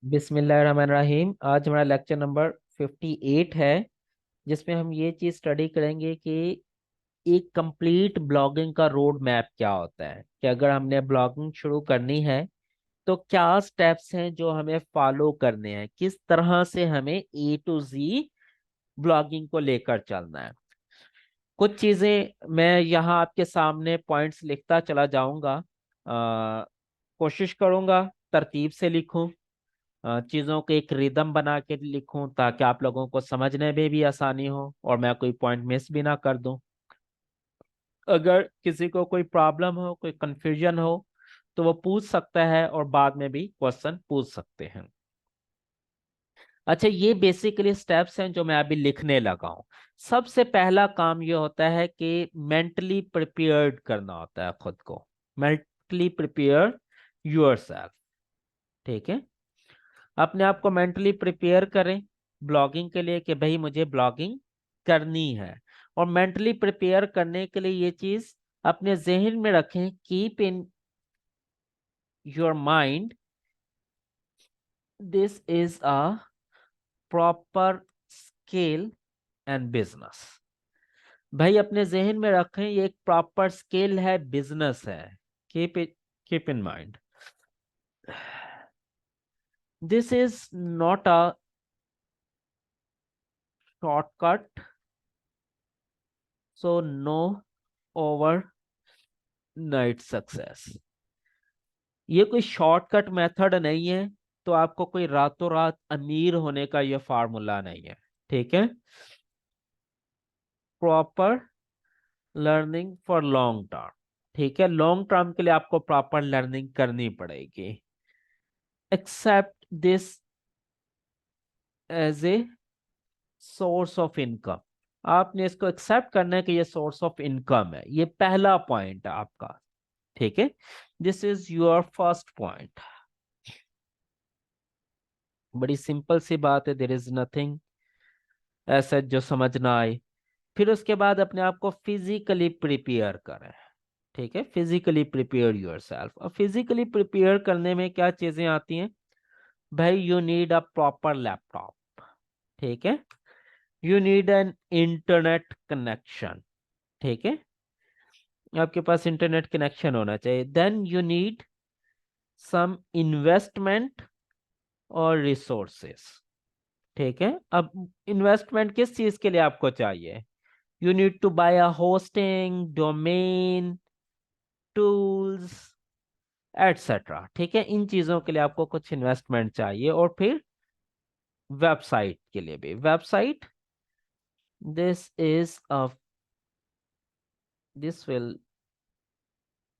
बिस्मिल्लाहिर्रहमानिर्रहीम। आज हमारा लेक्चर नंबर 58 है, जिसमें हम ये चीज स्टडी करेंगे कि एक कंप्लीट ब्लॉगिंग का रोड मैप क्या होता है, कि अगर हमने ब्लॉगिंग शुरू करनी है तो क्या स्टेप्स हैं जो हमें फॉलो करने हैं, किस तरह से हमें A to Z ब्लॉगिंग को लेकर चलना है। कुछ चीजें मैं यहाँ आपके सामने पॉइंट्स लिखता चला जाऊंगा। कोशिश करूंगा तरतीब से लिखूं, चीजों के एक रिदम बना के लिखूं ताकि आप लोगों को समझने में भी आसानी हो और मैं कोई पॉइंट मिस भी ना कर दूं। अगर किसी को कोई प्रॉब्लम हो, कोई कंफ्यूजन हो, तो वो पूछ सकता है और बाद में भी क्वेश्चन पूछ सकते हैं। अच्छा, ये बेसिकली स्टेप्स हैं जो मैं अभी लिखने लगा हूं। सबसे पहला काम ये होता है कि मेंटली प्रिपेयर्ड करना होता है खुद को। Mentally prepare yourself. ठीक है, अपने आप को मेंटली प्रिपेयर करें ब्लॉगिंग के लिए कि भाई मुझे ब्लॉगिंग करनी है। और मेंटली प्रिपेयर करने के लिए ये चीज अपने जहन में रखें, keep in your mind this is a proper scale and business. भाई अपने जहन में रखें ये एक प्रॉपर स्केल है, बिजनेस है। Keep in mind this is not a shortcut, so no overnight success. ये कोई शॉर्टकट मेथड नहीं है, तो आपको कोई रातों रात अमीर होने का ये फार्मूला नहीं है। ठीक है, proper learning for long term. ठीक है, लॉन्ग टर्म के लिए आपको प्रॉपर लर्निंग करनी पड़ेगी। Accept this as a source of income. आपने इसको एक्सेप्ट करना है कि ये सोर्स ऑफ इनकम है। ये पहला पॉइंट है आपका। ठीक है, this is your first point. बड़ी सिंपल सी बात है, देयर इज नथिंग ऐसा जो समझ ना आए। फिर उसके बाद अपने आप को फिजिकली प्रिपेयर करें। ठीक है, फिजिकली प्रिपेयर योरसेल्फ। और फिजिकली प्रिपेयर करने में क्या चीजें आती हैं भाई? You need a proper laptop. ठीक है, you need an internet connection. ठीक है, आपके पास इंटरनेट कनेक्शन होना चाहिए। Then you need some investment और रिसोर्सेस। ठीक है, अब इन्वेस्टमेंट किस चीज के लिए आपको चाहिए? You need to buy a hosting, domain, tools, etcetera. ठीक है, इन चीजों के लिए आपको कुछ इन्वेस्टमेंट चाहिए। और फिर वेबसाइट के लिए भी। Website, this is a this will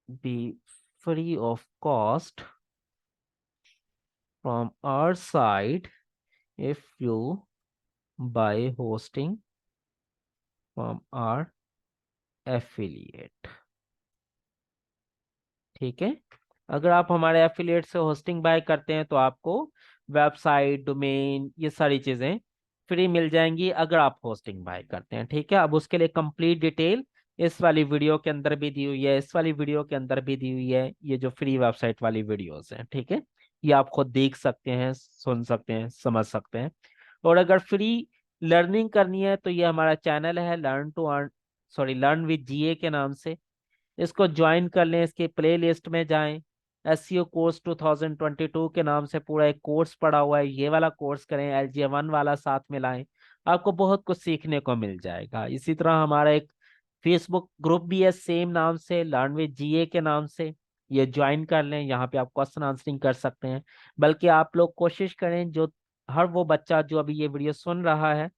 be free of cost from our side if you buy hosting from our affiliate। ठीक है, अगर आप हमारे एफिलिएट से होस्टिंग बाय करते हैं तो आपको वेबसाइट, डोमेन, ये सारी चीजें फ्री मिल जाएंगी अगर आप होस्टिंग बाय करते हैं। ठीक है, अब उसके लिए कंप्लीट डिटेल इस वाली वीडियो के अंदर भी दी हुई है, इस वाली वीडियो के अंदर भी दी हुई है। ये जो फ्री वेबसाइट वाली वीडियोस हैं, ठीक है, ये आप खुद देख सकते हैं, सुन सकते हैं, समझ सकते हैं। और अगर फ्री लर्निंग करनी है तो ये हमारा चैनल है learn to earn, sorry learn with GA के नाम से। इसको ज्वाइन कर लें, इसके प्ले लिस्ट में जाएं। एसईओ कोर्स 2022 के नाम से पूरा एक कोर्स पड़ा हुआ है, ये वाला कोर्स करें, LGA1 वाला साथ में लाएं। आपको बहुत कुछ सीखने को मिल जाएगा। इसी तरह हमारा एक फेसबुक ग्रुप भी है सेम नाम से, लर्न विद जीए के नाम से। ये ज्वाइन कर लें, यहाँ पे आप क्वेश्चन आंसरिंग कर सकते हैं। बल्कि आप लोग कोशिश करें, जो हर वो बच्चा जो अभी ये वीडियो सुन रहा है,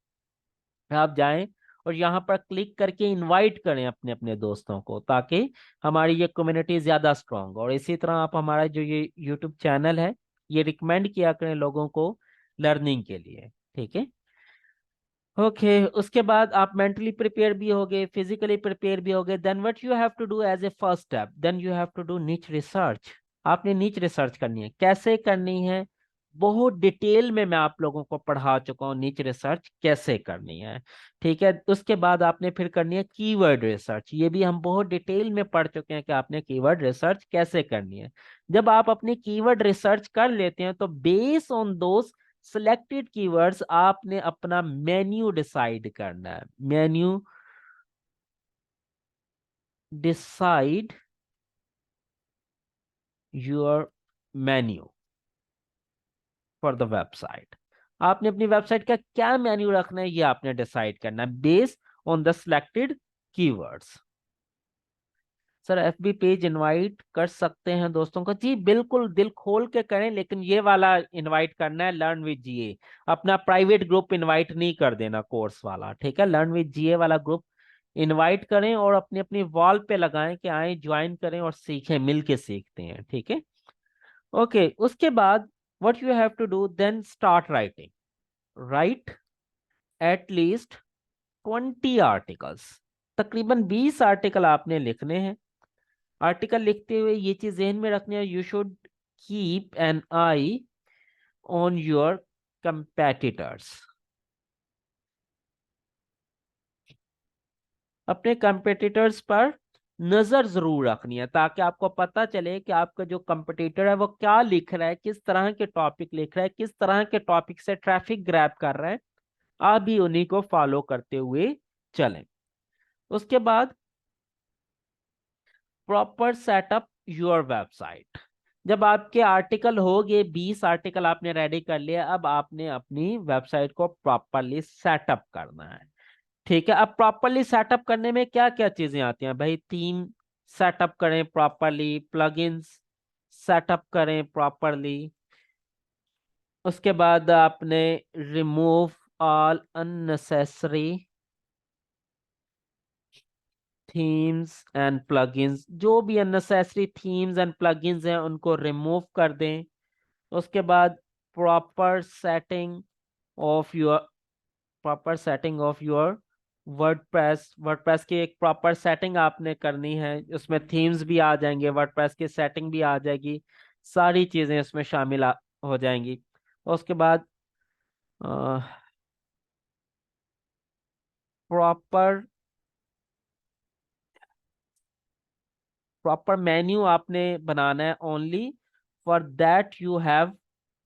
आप जाएं और यहाँ पर क्लिक करके इनवाइट करें अपने अपने दोस्तों को, ताकि हमारी ये कम्युनिटी ज्यादा स्ट्रांग हो। और इसी तरह आप हमारा जो ये यूट्यूब चैनल है, ये रिकमेंड किया करें लोगों को लर्निंग के लिए। ठीक है, ओके। उसके बाद आप मेंटली प्रिपेयर भी हो गए, फिजिकली प्रिपेयर भी हो गए। Then what you have to do as a first step, then you have to do niche research. आपने नीच रिसर्च करनी है। कैसे करनी है? बहुत डिटेल में मैं आप लोगों को पढ़ा चुका हूँ नीच रिसर्च कैसे करनी है। ठीक है, उसके बाद आपने फिर करनी है कीवर्ड रिसर्च। ये भी हम बहुत डिटेल में पढ़ चुके हैं कि आपने कीवर्ड रिसर्च कैसे करनी है। जब आप अपनी कीवर्ड रिसर्च कर लेते हैं तो base on those selected keywords आपने अपना मेन्यू डिसाइड करना है। Menu decide your menu for the website. आपने अपनी वेबसाइट का क्या मेन्यू रखना है ये आपने डिसाइड करना है based on the selected keywords. Sir FB page invite कर सकते हैं दोस्तों को? जी बिल्कुल, दिल खोल के करें, लेकिन ये वाला इनवाइट करना है, लर्न विद जीए। अपना प्राइवेट ग्रुप इनवाइट नहीं कर देना कोर्स वाला, ठीक है? लर्न विद जीए वाला ग्रुप इनवाइट करें और अपनी अपनी वॉल पे लगाएं कि आए ज्वाइन करें और सीखें, मिल के सीखते हैं, ठीक है? ओके, उसके बाद what you have to do then, start writing. Write at least 20 articles. तकरीबन 20 आर्टिकल आपने लिखने हैं। आर्टिकल लिखते हुए ये चीज ध्यान में रखनी है, you should keep an I on your competitors. अपने कंपेटिटर्स पर नजर जरूर रखनी है ताकि आपको पता चले कि आपका जो कंपटीटर है वो क्या लिख रहा है, किस तरह के टॉपिक लिख रहा है, किस तरह के टॉपिक से ट्रैफिक ग्रैब कर रहा है। आप भी उन्हीं को फॉलो करते हुए चलें। उसके बाद प्रॉपर सेटअप योर वेबसाइट। जब आपके आर्टिकल हो गए, 20 आर्टिकल आपने रेडी कर लिया, अब आपने अपनी वेबसाइट को प्रॉपरली सेटअप करना है। ठीक है, अब प्रॉपरली सेटअप करने में क्या क्या चीजें आती हैं भाई? थीम सेटअप करें प्रॉपरली, प्लगइन्स सेटअप करें प्रॉपरली। उसके बाद आपने remove all unnecessary themes and plugins. जो भी अननेसेसरी थीम्स एंड प्लगइन्स हैं उनको रिमूव कर दें। उसके बाद proper setting of your proper setting of your WordPress. WordPress की एक प्रॉपर सेटिंग आपने करनी है, उसमें थीम्स भी आ जाएंगे, वर्डप्रेस की सेटिंग भी आ जाएगी, सारी चीजें इसमें शामिल हो जाएंगी। उसके बाद प्रॉपर प्रॉपर मेन्यू आपने बनाना है only for that you have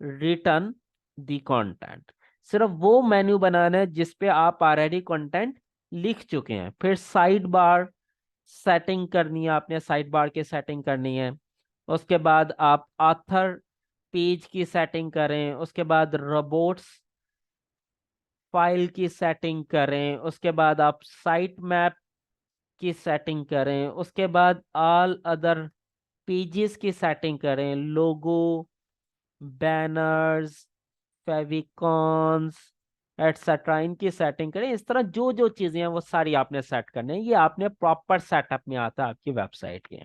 written the content. सिर्फ वो मेन्यू बनाना है जिस पे आप ऑलरेडी कंटेंट लिख चुके हैं। फिर साइड बार सेटिंग करनी है, आपने साइड बार की सेटिंग करनी है। उसके बाद आप ऑथर पेज की सेटिंग करें। उसके बाद रोबोट्स फाइल की सेटिंग करें। उसके बाद आप साइट मैप की सेटिंग करें। उसके बाद ऑल अदर पेजेस की सेटिंग करें, लोगो, बैनर्स, फेविकॉन्स एटसेट्रा, इनकी सेटिंग करें। इस तरह जो जो चीजें हैं वो सारी आपने सेट करनी है। ये आपने प्रॉपर सेटअप में आता है आपकी वेबसाइट के।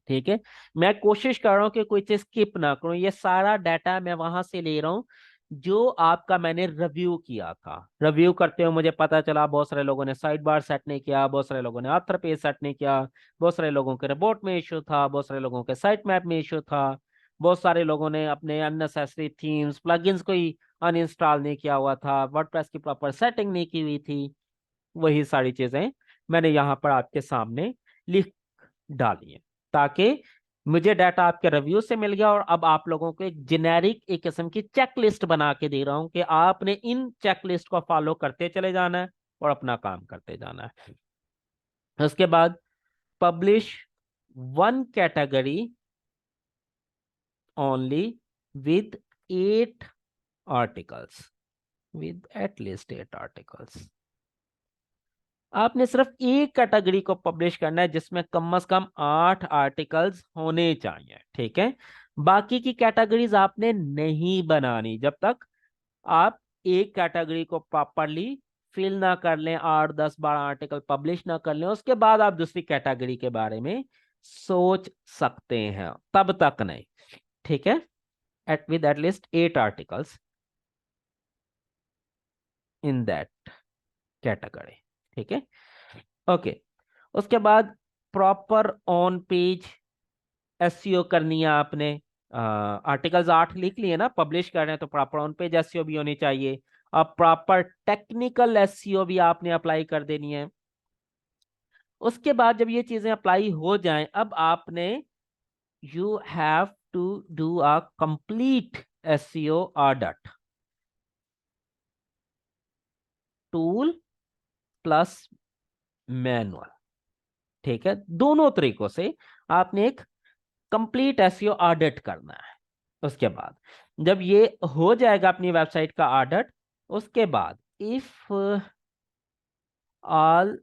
ठीक है, मैं कोशिश कर रहा हूँ कि कोई चीज स्किप ना करूँ। ये सारा डाटा मैं वहां से ले रहा हूँ जो आपका मैंने रिव्यू किया था। रिव्यू करते हुए मुझे पता चला बहुत सारे लोगों ने साइड बार सेट नहीं किया, बहुत सारे लोगों ने ऑथर पेज सेट नहीं किया, बहुत सारे लोगों के रिपोर्ट में इशू था, बहुत सारे लोगों के साइट मैप में इशू था, बहुत सारे लोगों ने अपने अननेसेसरी थीम्स प्लगइन्स को ही अनइंस्टॉल नहीं किया हुआ था, वर्डप्रेस की प्रॉपर सेटिंग नहीं की हुई थी। वही सारी चीजें मैंने यहाँ पर आपके सामने लिख डाली है ताकि मुझे डाटा आपके रिव्यू से मिल गया और अब आप लोगों को एक जेनेरिक एक किस्म की चेक लिस्ट बना के दे रहा हूं कि आपने इन चेक लिस्ट को फॉलो करते चले जाना है और अपना काम करते जाना है। उसके बाद publish one category only with 8 articles, with at least 8 articles. आपने सिर्फ एक कैटेगरी को पब्लिश करना है जिसमें कम से कम 8 आर्टिकल्स होने चाहिए। ठीक है, बाकी की कैटेगरीज आपने नहीं बनानी जब तक आप एक कैटेगरी को प्रॉपरली फिल ना कर लें, 8 10 12 आर्टिकल पब्लिश ना कर लें। उसके बाद आप दूसरी कैटेगरी के बारे में सोच सकते हैं, तब तक नहीं। ठीक है, with at least 8 articles in that category. ठीक है, ओके। उसके बाद प्रॉपर ऑन पेज एसईओ करनी है आपने। आर्टिकल्स 8 लिख लिए ना, पब्लिश कर रहे हैं तो प्रॉपर ऑन पेज एसईओ भी होनी चाहिए। अब प्रॉपर टेक्निकल एसईओ भी आपने अप्लाई कर देनी है। उसके बाद जब ये चीजें अप्लाई हो जाएं, अब आपने you have to do a complete SEO audit, tool plus manual. ठीक है, दोनों तरीकों से आपने एक कंप्लीट एसईओ ऑडिट करना है। उसके बाद जब ये हो जाएगा अपनी वेबसाइट का ऑडिट, उसके बाद if all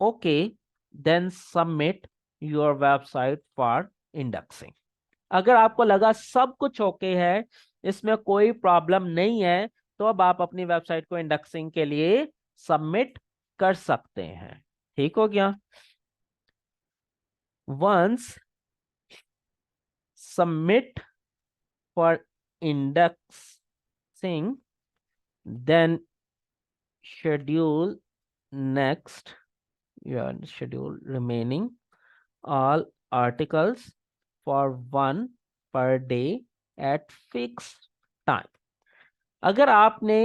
okay then submit your website for indexing. अगर आपको लगा सब कुछ ओके है, इसमें कोई प्रॉब्लम नहीं है, तो अब आप अपनी वेबसाइट को इंडेक्सिंग के लिए सबमिट कर सकते हैं। ठीक हो गया। Once submit for indexing, then schedule next your schedule remaining all articles for 1 per day at fixed time। अगर आपने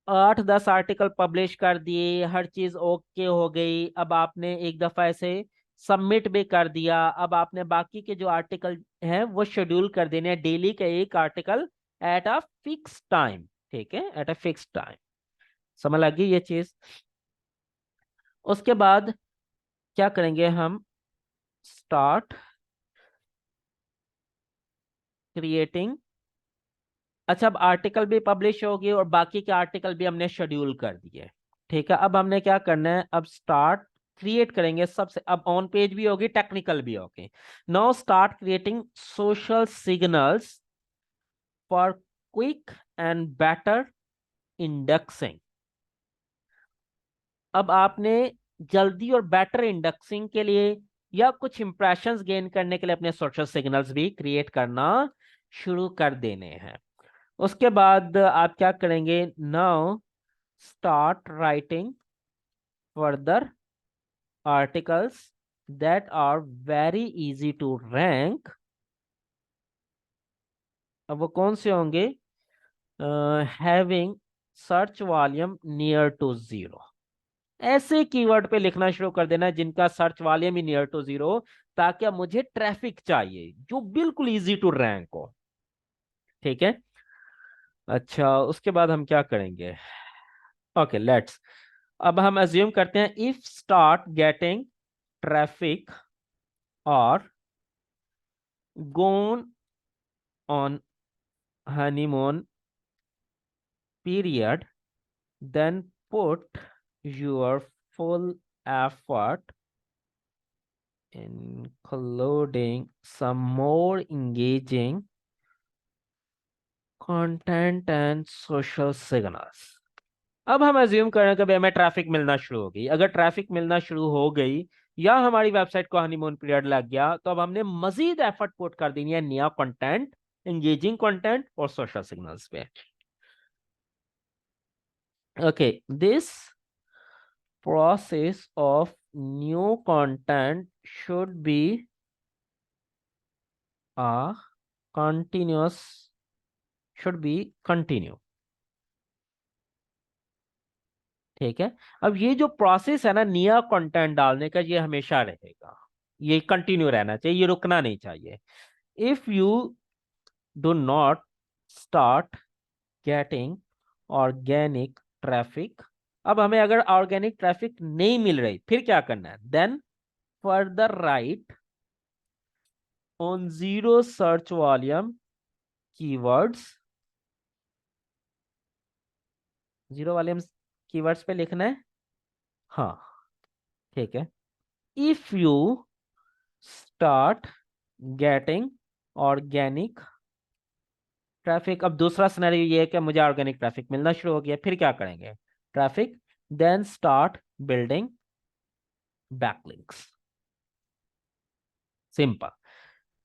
8-10 आर्टिकल पब्लिश कर दिए, हर चीज ओके हो गई, अब आपने एक दफा ऐसे सबमिट भी कर दिया, अब आपने बाकी के जो आर्टिकल हैं वो शेड्यूल कर देने हैं, डेली का एक article at a fix time. ठीक है, एट अ फिक्स टाइम। समझ लगी ये चीज। उसके बाद क्या करेंगे हम, स्टार्ट क्रिएटिंग। अच्छा, अब आर्टिकल भी पब्लिश हो गए और बाकी के आर्टिकल भी हमने शेड्यूल कर दिए। ठीक है, अब हमने क्या करना है, अब स्टार्ट क्रिएट करेंगे सबसे। अब ऑन पेज भी होगी, टेक्निकल भी होगी। Now start creating social signals for quick and better indexing. अब आपने जल्दी और बेटर इंडेक्सिंग के लिए या कुछ इंप्रेशंस गेन करने के लिए अपने सोशल सिग्नल्स भी क्रिएट करना शुरू कर देने हैं। उसके बाद आप क्या करेंगे, now start writing further articles that are very easy to rank. अब वो कौन से होंगे, having search volume near to zero. ऐसे कीवर्ड पे लिखना शुरू कर देना जिनका सर्च वॉल्यूम ही नियर टू जीरो, ताकि अब मुझे ट्रैफिक चाहिए जो बिल्कुल इजी टू रैंक हो। ठीक है। अच्छा, उसके बाद हम क्या करेंगे, ओके लेट्स, अब हम अज्यूम करते हैं इफ स्टार्ट गेटिंग ट्रैफिक और gone on honeymoon period, then put your full effort including some more engaging content and social signals। अब हम अज्यूम करें कि भाई हमें ट्रैफिक मिलना शुरू हो गई। अगर ट्रैफिक मिलना शुरू हो गई या हमारी वेबसाइट को हनीमून पीरियड लग गया, तो अब हमने मजीद एफर्ट पुट कर देनी है नया कंटेंट, एंगेजिंग कंटेंट और सोशल सिग्नल्स पे। Okay, this process of new content should be a continuous, should be continue। ठीक है, अब ये जो प्रोसेस है ना नया कंटेंट डालने का, ये हमेशा रहेगा, ये कंटिन्यू रहना चाहिए, ये रुकना नहीं चाहिए। If you do not start getting organic traffic, अब हमें अगर ऑर्गेनिक ट्रैफिक नहीं मिल रही, फिर क्या करना है, then further write on zero search volume keywords, zero volume keywords पे लिखना है। हाँ, ठीक है। If you start getting organic traffic, अब दूसरा सिनेरियो ये है कि मुझे ऑर्गेनिक ट्रैफिक मिलना शुरू हो गया, फिर क्या करेंगे, traffic, then start building backlinks. Simple,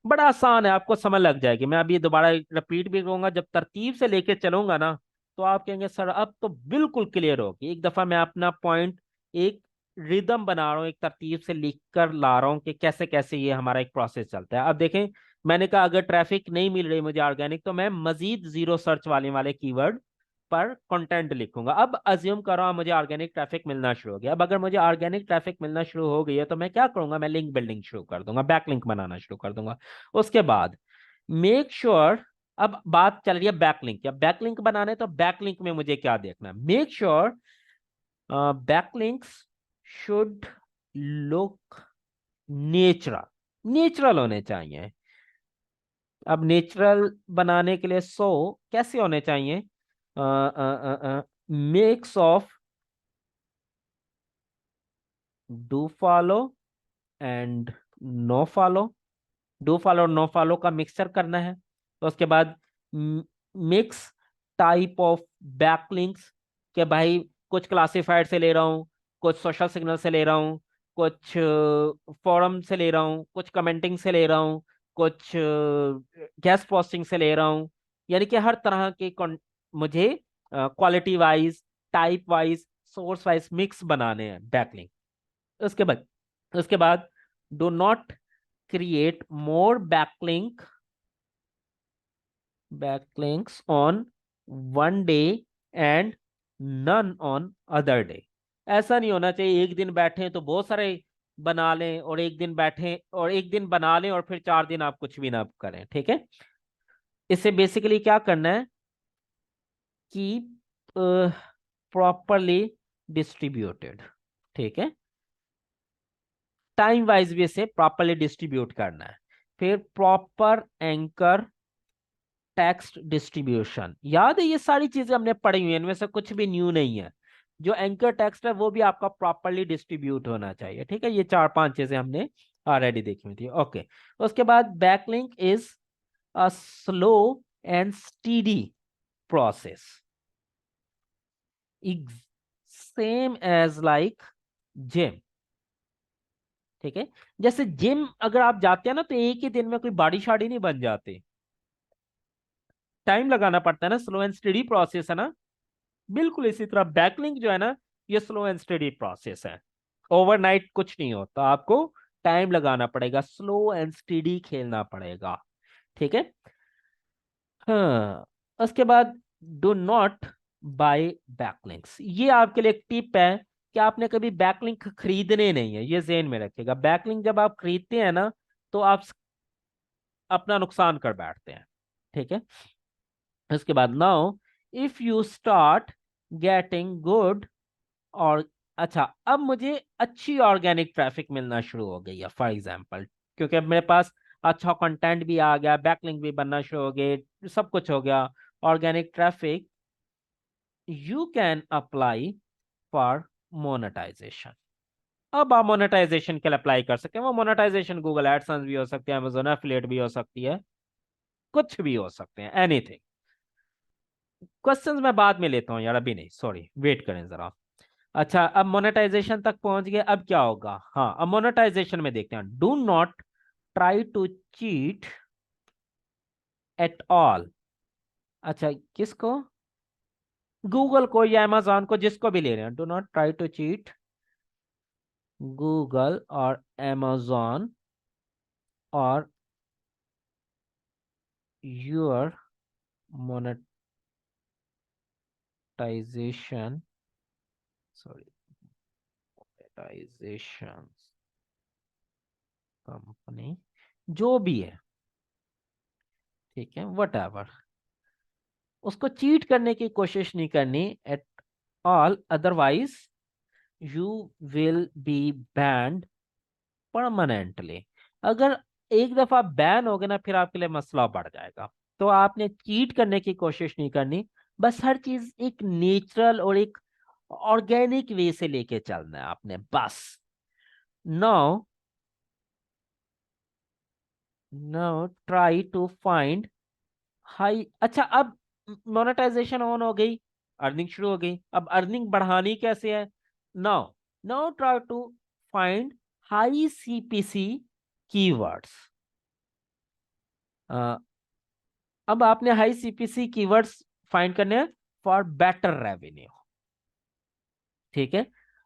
बड़ा आसान है, आपको समझ लग जाएगी। मैं अभी दोबारा रिपीट भी करूंगा, जब तरतीब से लेके चलूंगा ना, तो आप कहेंगे सर अब तो बिल्कुल क्लियर होगी। एक दफा मैं अपना पॉइंट एक रिदम बना रहा हूँ, एक तरतीब से लिख कर ला रहा हूँ कि कैसे कैसे ये हमारा एक प्रोसेस चलता है। अब देखें, मैंने कहा अगर ट्रैफिक नहीं मिल रही मुझे ऑर्गेनिक, तो मैं मजीद जीरो सर्च वाले कीवर्ड पर कंटेंट लिखूंगा। अब अज्यूम करो मुझे ऑर्गेनिक ट्रैफिक मिलना शुरू हो गया। अब अगर मुझे ऑर्गेनिक ट्रैफिक मिलना शुरू हो गई है तो मैं क्या करूंगा, मैं लिंक बिल्डिंग शुरू कर दूंगा, बैकलिंक बनाना शुरू कर दूंगा। उसके बाद मेक श्योर अब बात चल रही है बैकलिंक। या बैकलिंक बनाने तो बैकलिंक में मुझे क्या देखना है, make sure backlinks should look natural, natural होने चाहिए। अब नेचुरल बनाने के लिए कैसे होने चाहिए, mix of do follow and no follow, do follow और नो फॉलो का मिक्सचर करना है। तो उसके बाद मिक्स टाइप ऑफ बैकलिंक्स, कि भाई कुछ क्लासिफाइड से ले रहा हूँ, कुछ सोशल सिग्नल से ले रहा हूँ, कुछ फोरम से ले रहा हूँ, कुछ कमेंटिंग से ले रहा हूँ, कुछ गेस्ट पोस्टिंग से ले रहा हूँ। यानी कि हर तरह के मुझे quality wise, type wise, source wise mix बनाने हैं बैकलिंक। उसके बाद do not create more backlinks on one day and none on other day। ऐसा नहीं होना चाहिए एक दिन बैठे तो बहुत सारे बना लें, और एक दिन बैठे और एक दिन बना लें और फिर 4 दिन आप कुछ भी ना करें। ठीक है, इससे बेसिकली क्या करना है कि प्रॉपरली डिस्ट्रीब्यूटेड, ठीक है, टाइम वाइज भी इसे प्रॉपरली डिस्ट्रीब्यूट करना है। फिर प्रॉपर एंकर टेक्स्ट डिस्ट्रीब्यूशन, याद है ये सारी चीजें हमने पढ़ी हुई है, इनमें से कुछ भी न्यू नहीं है। जो एंकर टेक्स्ट है वो भी आपका प्रॉपरली डिस्ट्रीब्यूट होना चाहिए। ठीक है, ये 4-5 चीजें हमने ऑलरेडी देखी हुई थी। ओके, उसके बाद backlink is a slow and steady process, same as like gym. ठीक है, जैसे जिम अगर आप जाते हैं ना तो एक ही दिन में कोई बॉडी शाड़ी नहीं बन जाती, टाइम लगाना पड़ता है ना, स्लो एंड स्टडी प्रोसेस है ना। बिल्कुल इसी तरह बैकलिंक जो है ना, ये स्लो एंड स्टडी प्रोसेस है, ओवरनाइट कुछ नहीं होता, आपको टाइम लगाना पड़ेगा, स्लो एंड स्टडी खेलना पड़ेगा। ठीक है, हाँ। उसके बाद डू नॉट बाय बैकलिंक्स, ये आपके लिए एक टिप है कि आपने कभी बैकलिंक खरीदने नहीं है, ये ज़हन में रखिएगा। बैकलिंक जब आप खरीदते हैं ना तो आप अपना नुकसान कर बैठते हैं। ठीक है, उसके बाद now if you start getting good और अच्छा, अब मुझे अच्छी ऑर्गेनिक ट्रैफिक मिलना शुरू हो गई है, फॉर एग्जांपल, क्योंकि अब मेरे पास अच्छा कंटेंट भी आ गया, बैकलिंक भी बनना शुरू हो गए, सब कुछ हो गया, organic traffic, you can apply for monetisation. अब आप मोनेटाइजेशन के लिए अप्लाई कर सकते हैं। वो मोनेटाइजेशन गूगल एडसेंस भी हो सकती है, अमेजोन एफिलिएट भी हो सकती है, कुछ भी हो सकते हैं, एनीथिंग। क्वेश्चंस मैं बाद में लेता हूँ यार, अभी नहीं, सॉरी, वेट करें जरा। अच्छा, अब मोनेटाइजेशन तक पहुंच गए, अब क्या होगा, हाँ अब मोनेटाइजेशन में देखते हैं। Do not try to cheat at all. अच्छा, किसको, गूगल को या अमेजॉन को, जिसको भी ले रहे हैं, do not try to cheat Google और अमेजॉन और your monetisation, sorry, monetisation company, जो भी है, ठीक है, वट एवर, उसको चीट करने की कोशिश नहीं करनी at all, otherwise you will be band permanently. अगर एक दफा बैन हो गए ना, फिर आपके लिए मसला बढ़ जाएगा। तो आपने चीट करने की कोशिश नहीं करनी, बस हर चीज एक नेचुरल और एक ऑर्गेनिक वे से लेके चलना है आपने, बस। Now now try to find high. अच्छा, अब मोनेटाइजेशन ऑन हो गई, अर्निंग शुरू हो गई, अब अर्निंग बढ़ानी कैसे है। Now now try to find high CPC keywords. अब आपने हाई सीपीसी कीवर्ड्स फाइंड करने हैं फॉर बेटर रेवेन्यू। ठीक है,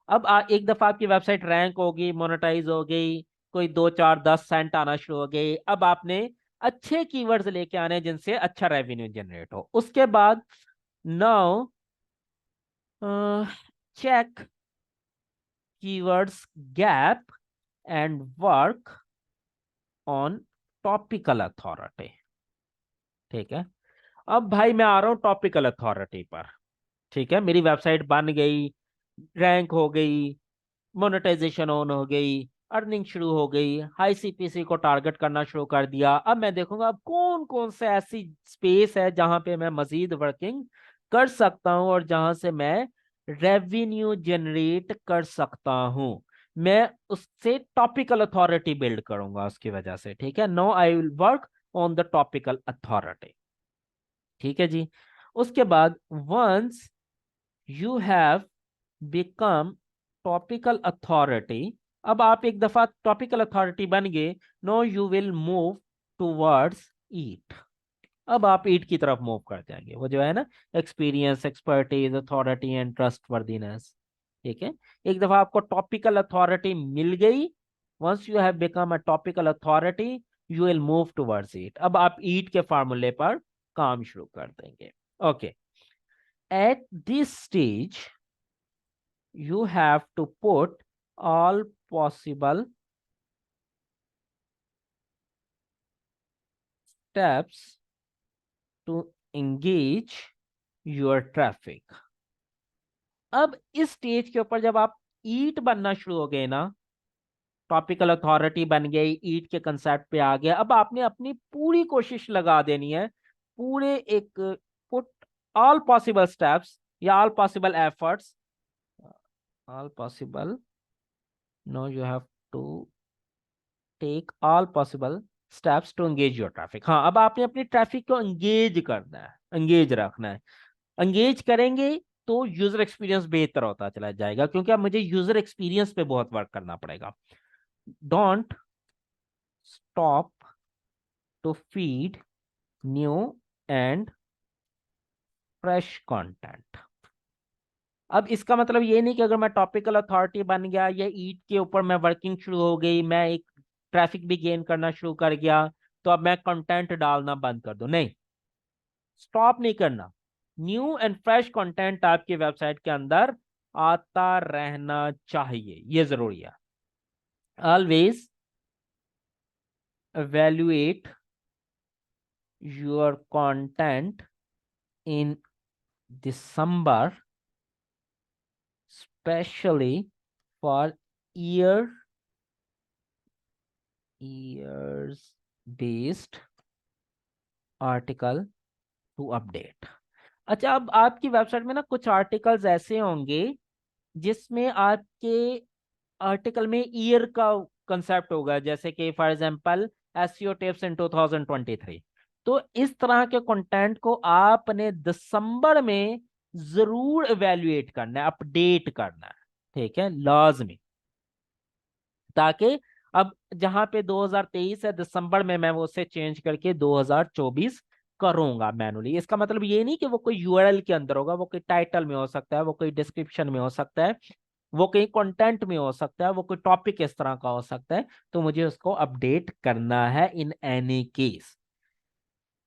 अब एक दफा आपकी वेबसाइट रैंक होगी, मोनेटाइज हो गई, कोई 2 4 10 सेंट आना शुरू हो गई, अब आपने अच्छे कीवर्ड्स लेके आने जिनसे अच्छा रेवेन्यू जनरेट हो। उसके बाद now check keywords gap and work on topical authority. ठीक है, अब भाई मैं आ रहा हूं टॉपिकल अथॉरिटी पर। ठीक है, मेरी वेबसाइट बन गई, रैंक हो गई, मोनेटाइजेशन ऑन हो गई, अर्निंग शुरू हो गई, हाई सीपीसी को टारगेट करना शुरू कर दिया। अब मैं देखूंगा अब कौन कौन से ऐसी स्पेस है जहां पे मैं मजीद वर्किंग कर सकता हूं और जहां से मैं रेवेन्यू जनरेट कर सकता हूं। मैं उससे टॉपिकल अथॉरिटी बिल्ड करूंगा उसकी वजह से। ठीक है, no I will work on the topical authority. ठीक है जी। उसके बाद once you have become topical authority, अब आप एक दफा टॉपिकल अथॉरिटी बन गए, no you will move towards EAT. अब आप ईट की तरफ मूव कर जाएंगे, वो जो है ना, experience, expertise, authority and trustworthiness. ठीक है, एक दफा आपको टॉपिकल अथॉरिटी मिल गई, once you have become a topical authority you will move towards EAT. अब आप ईट के फार्मूले पर काम शुरू कर देंगे। Okay, at this stage you have to put all possible steps to engage your traffic। अब इस स्टेज के ऊपर जब आप ईट बनना शुरू हो गए ना, टॉपिकल अथॉरिटी बन गई, ईट के कंसेप्ट पे आ गया, अब आपने अपनी पूरी कोशिश लगा देनी है, पूरे एक पुट ऑल पॉसिबल स्टेप्स या all possible efforts, all possible, no you have to take all possible steps to engage your traffic. हाँ, अब आपने अपनी ट्रैफिक को एंगेज करना है, एंगेज रखना है। एंगेज करेंगे तो यूजर एक्सपीरियंस बेहतर होता चला जाएगा, क्योंकि अब मुझे यूजर एक्सपीरियंस पे बहुत वर्क करना पड़ेगा। Don't stop to feed new and fresh content. अब इसका मतलब ये नहीं कि अगर मैं टॉपिकल अथॉरिटी बन गया या ईट के ऊपर मैं वर्किंग शुरू हो गई, मैं एक ट्रैफिक भी गेन करना शुरू कर गया, तो अब मैं कंटेंट डालना बंद कर दूं। नहीं, स्टॉप नहीं करना। न्यू एंड फ्रेश कंटेंट आपकी वेबसाइट के अंदर आता रहना चाहिए, ये जरूरी है। Always evaluate your content in December, especially for years based article to update। अच्छा, अब आपकी वेबसाइट में ना कुछ आर्टिकल्स ऐसे होंगे जिसमें आपके आर्टिकल में ईयर का कंसेप्ट होगा, जैसे कि फॉर एग्जांपल एसईओ टिप्स इन 2023। तो इस तरह के कंटेंट को आपने दिसंबर में जरूर इवेल्युएट करना है, अपडेट करना है। ठीक है, लाजमी, ताकि अब जहां पे 2023 है दिसंबर में मैं वो उसे चेंज करके 2024 करूंगा मैनुअली। इसका मतलब ये नहीं कि वो कोई यूआरएल के अंदर होगा, वो कोई टाइटल में हो सकता है, वो कोई डिस्क्रिप्शन में हो सकता है, वो कहीं कंटेंट में हो सकता है, वो कोई टॉपिक इस तरह का हो सकता है, तो मुझे उसको अपडेट करना है इन एनी केस।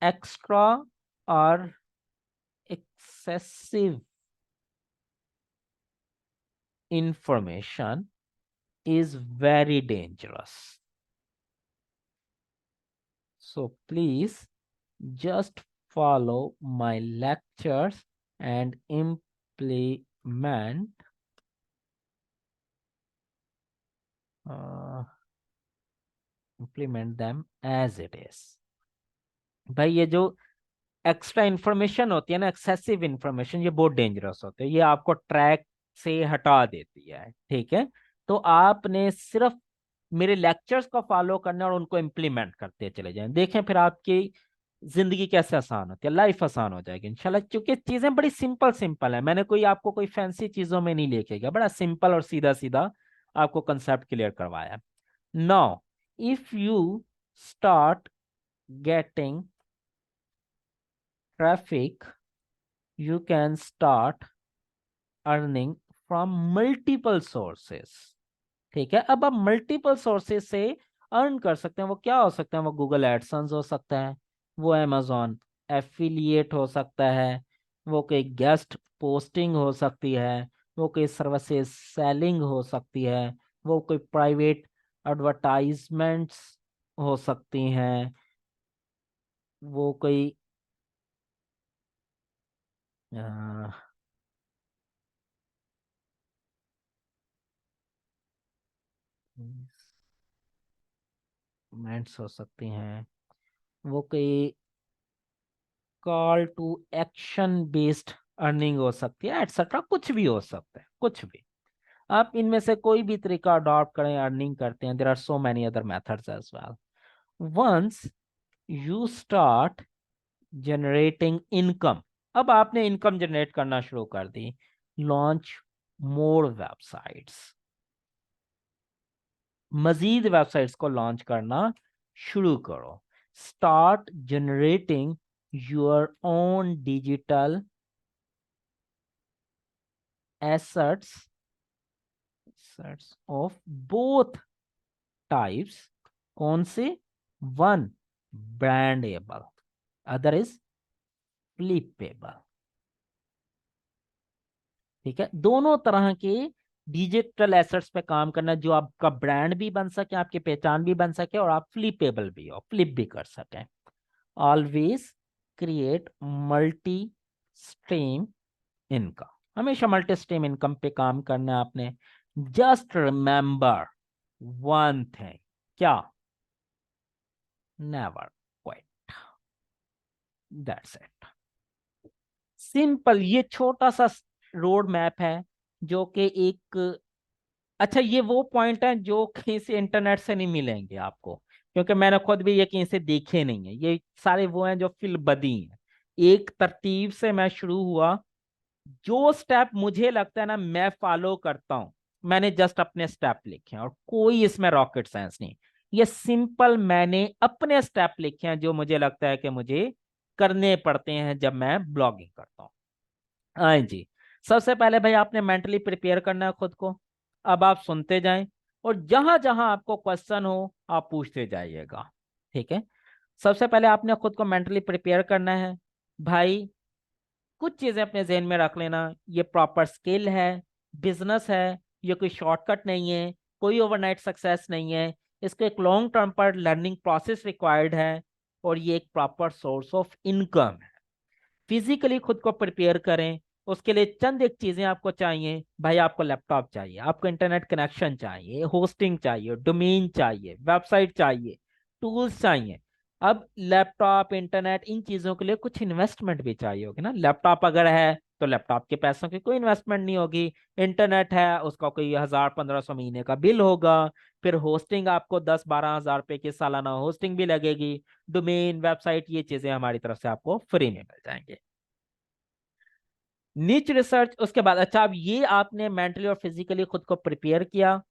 एक्स्ट्रा और excessive information is very dangerous, so please just follow my lectures and uh, implement them as it is। भाई ये जो एक्स्ट्रा इंफॉर्मेशन होती है ना, एक्सेसिव इंफॉर्मेशन, ये बहुत डेंजरस होती है, ये आपको ट्रैक से हटा देती है। ठीक है, तो आपने सिर्फ मेरे लेक्चर्स को फॉलो करना और उनको इम्प्लीमेंट करते चले जाएं, देखें फिर आपकी जिंदगी कैसे आसान होती है, लाइफ आसान हो जाएगी इंशाल्लाह। क्योंकि चीजें बड़ी सिंपल सिंपल है, मैंने कोई आपको कोई फैंसी चीजों में नहीं लेके गया, बड़ा सिंपल और सीधा सीधा आपको कंसेप्ट क्लियर करवाया। Now if you start getting traffic you can start earning from multiple sources। ठीक है, अब आप मल्टीपल सोर्सेस से अर्न कर सकते हैं। वो क्या हो सकते हैं? वो गूगल एडसेंस हो सकता है, वो अमेजोन एफिलिएट हो सकता है, वो कोई गेस्ट पोस्टिंग हो सकती है, वो कोई सर्विसेज सेलिंग हो सकती है, वो कोई प्राइवेट एडवर्टाइजमेंट्स हो सकती हैं, वो कोई मेंट्स हो सकती हैं, वो कोई call to action based earning हो सकती है, एटसेट्रा। कुछ भी हो सकता है, कुछ भी। आप इनमें से कोई भी तरीका अडॉप्ट करें, अर्निंग करते हैं। There are so many other methods as well. Once you start generating income, अब आपने इनकम जनरेट करना शुरू कर दी, लॉन्च मोर वेबसाइट्स, मजीद वेबसाइट्स को लॉन्च करना शुरू करो। Start generating your own digital assets, of both types. कौन से? One brandable, other is flippable. ठीक है, दोनों तरह के डिजिटल एसेट्स पे काम करना, जो आपका ब्रांड भी बन सके, आपकी पहचान भी बन सके, और आप फ्लिपेबल भी हो, फ्लिप भी कर सकें। Always create multi stream income, हमेशा मल्टी स्ट्रीम इनकम पे काम करना है आपने। जस्ट रिमेंबर वन थिंग, क्या? Never quit, that's it. Simple, ये छोटा सा रोड मैप है जो कि एक, अच्छा ये वो पॉइंट है जो कहीं से इंटरनेट से नहीं मिलेंगे आपको, क्योंकि मैंने खुद भी ये कहीं से देखे नहीं है। ये सारे वो हैं जो फिल बदी हैं। एक तरतीब से मैं शुरू हुआ, जो स्टेप मुझे लगता है ना मैं फॉलो करता हूं, मैंने जस्ट अपने स्टेप लिखे हैं, और कोई इसमें रॉकेट साइंस नहीं। ये सिंपल मैंने अपने स्टेप लिखे हैं जो मुझे लगता है कि मुझे करने पड़ते हैं जब मैं ब्लॉगिंग करता हूँ। हाँ जी। सबसे पहले भाई आपने मेंटली प्रिपेयर करना है खुद को। अब आप सुनते जाएं, और जहां जहां आपको क्वेश्चन हो आप पूछते जाइएगा। ठीक है, सबसे पहले आपने खुद को मेंटली प्रिपेयर करना है। भाई कुछ चीजें अपने जहन में रख लेना, ये प्रॉपर स्किल है, बिजनेस है, ये कोई शॉर्टकट नहीं है, कोई ओवरनाइट सक्सेस नहीं है, इसको एक लॉन्ग टर्म पर लर्निंग प्रोसेस रिक्वायर्ड है, और ये एक प्रॉपर सोर्स ऑफ इनकम है। फिजिकली खुद को प्रिपेयर करें। उसके लिए चंद एक चीजें आपको चाहिए। भाई आपको लैपटॉप चाहिए, आपको इंटरनेट कनेक्शन चाहिए, होस्टिंग चाहिए, डोमेन चाहिए, वेबसाइट चाहिए, टूल्स चाहिए। अब लैपटॉप, इंटरनेट, इन चीजों के लिए कुछ इन्वेस्टमेंट भी चाहिए होगी ना। लैपटॉप अगर है तो लैपटॉप के पैसों की कोई इन्वेस्टमेंट नहीं होगी। इंटरनेट है, उसका कोई 1000-1500 महीने का बिल होगा। फिर होस्टिंग आपको 10-12 हज़ार रुपए की सालाना होस्टिंग भी लगेगी। डोमेन, वेबसाइट, ये चीजें हमारी तरफ से आपको फ्री में मिल जाएंगे। निच रिसर्च उसके बाद, अच्छा अब ये आपने मेंटली और फिजिकली खुद को प्रिपेयर किया,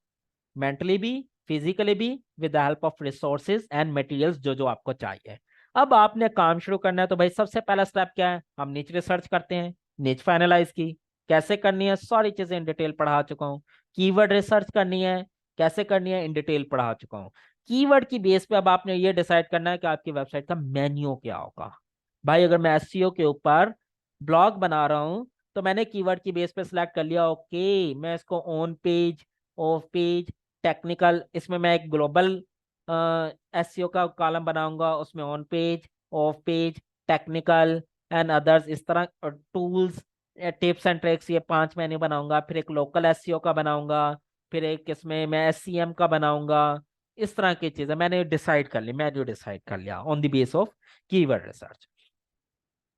मेंटली भी फिजिकली भी, with the help of resources and materials जो जो आपको चाहिए। अब आपने काम शुरू करना है। तो भाई सबसे पहला स्टेप क्या है? हम निच रिसर्च करते हैं, निच फाइनलाइज की। कैसे करनी है? सारी चीजें इन डिटेल पढ़ा चुका हूँ। कीवर्ड रिसर्च करनी है, कैसे करनी है? इन डिटेल पढ़ा चुका हूँ। कीवर्ड की बेस पे अब आपने ये डिसाइड करना है कि आपकी वेबसाइट का मेन्यू क्या होगा। भाई अगर मैं एसईओ के ऊपर ब्लॉग बना रहा हूँ, तो मैंने कीवर्ड की बेस पे सिलेक्ट कर लिया, ओके मैं इसको on page, of page, technical, इसमें मैं एक ग्लोबल एसईओ का कॉलम बनाऊंगा, उसमें on page, of page, technical and others, इस तरह टूल्स, टिप्स एंड ट्रिक्स, ये 5 मेन्यू बनाऊंगा। फिर एक लोकल एसईओ का बनाऊंगा, फिर एक इसमें मैं एससीएम का बनाऊंगा। इस तरह की चीजें मैंने डिसाइड कर ली, मेन्यू डिसाइड कर लिया on the base of keyword research.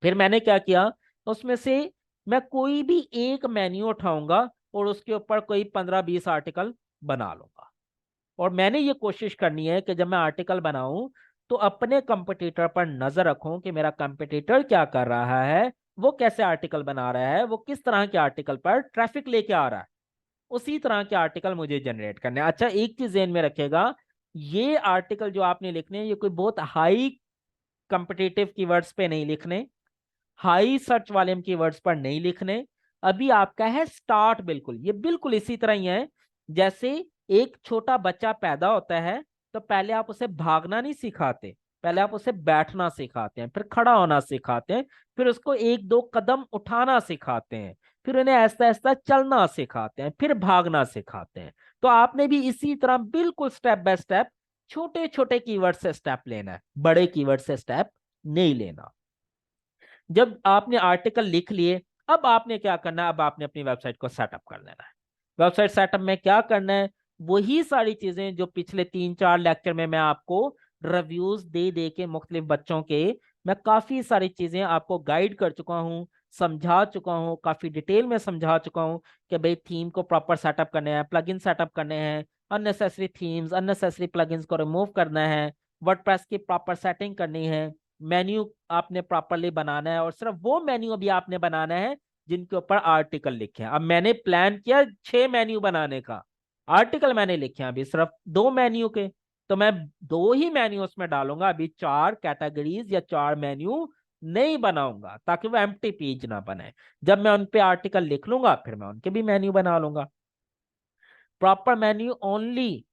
फिर मैंने क्या किया, उसमें से मैं कोई भी एक मेन्यू उठाऊंगा और उसके ऊपर कोई 15-20 आर्टिकल बना लूंगा। और मैंने ये कोशिश करनी है कि जब मैं आर्टिकल बनाऊं तो अपने कंपटीटर पर नजर रखूं कि मेरा कंपटीटर क्या कर रहा है, वो कैसे आर्टिकल बना रहा है, वो किस तरह के आर्टिकल पर ट्रैफिक लेके आ रहा है, उसी तरह के आर्टिकल मुझे जनरेट करने हैं। अच्छा एक चीज ध्यान में रखेगा, ये आर्टिकल जो आपने लिखने हैं ये कोई बहुत हाई कंपिटिटिव कीवर्ड्स पे नहीं लिखने, हाई सर्च वॉल्यूम कीवर्ड्स पर नहीं लिखने। अभी आपका है स्टार्ट, बिल्कुल ये बिल्कुल इसी तरह ही है जैसे एक छोटा बच्चा पैदा होता है तो पहले आप उसे भागना नहीं सिखाते, पहले आप उसे बैठना सिखाते हैं, फिर खड़ा होना सिखाते हैं, फिर उसको एक दो कदम उठाना सिखाते हैं, फिर उन्हें ऐसा ऐसा चलना सिखाते हैं, फिर भागना सिखाते हैं। तो आपने भी इसी तरह बिल्कुल स्टेप बाय स्टेप छोटे छोटे कीवर्ड से स्टेप लेना है, बड़े कीवर्ड से स्टेप नहीं लेना। जब आपने आर्टिकल लिख लिए, अब आपने क्या करना है, अब आपने अपनी वेबसाइट को सेटअप कर लेना है। वेबसाइट सेटअप में क्या करना है, वही सारी चीजें जो पिछले 3-4 लेक्चर में मैं आपको रिव्यूज दे दे के मुख्तलिफ बच्चों के मैं काफी सारी चीजें आपको गाइड कर चुका हूँ, समझा चुका हूँ, काफी डिटेल में समझा चुका हूँ कि भाई थीम को प्रॉपर सेटअप करने हैं, प्लगइन सेटअप करने हैं, अननेसेसरी थीम्स अननेसेसरी प्लगइन्स को रिमूव करना है, वर्डप्रेस की प्रॉपर सेटिंग करनी है, मेन्यू आपने प्रॉपरली बनाना है, और सिर्फ वो मेन्यू भी आपने बनाना है जिनके ऊपर आर्टिकल लिखे हैं। अब मैंने प्लान किया 6 मेन्यू बनाने का, आर्टिकल मैंने लिखे हैं अभी सिर्फ 2 मेन्यू के, तो मैं 2 ही मेन्यू उसमें डालूंगा, अभी 4 कैटेगरीज या 4 मेन्यू नहीं बनाऊंगा, ताकि वो एम्प्टी पेज ना बने। जब मैं उन पे आर्टिकल लिख लूंगा फिर मैं उनके भी मेन्यू बना लूंगा। Proper menu only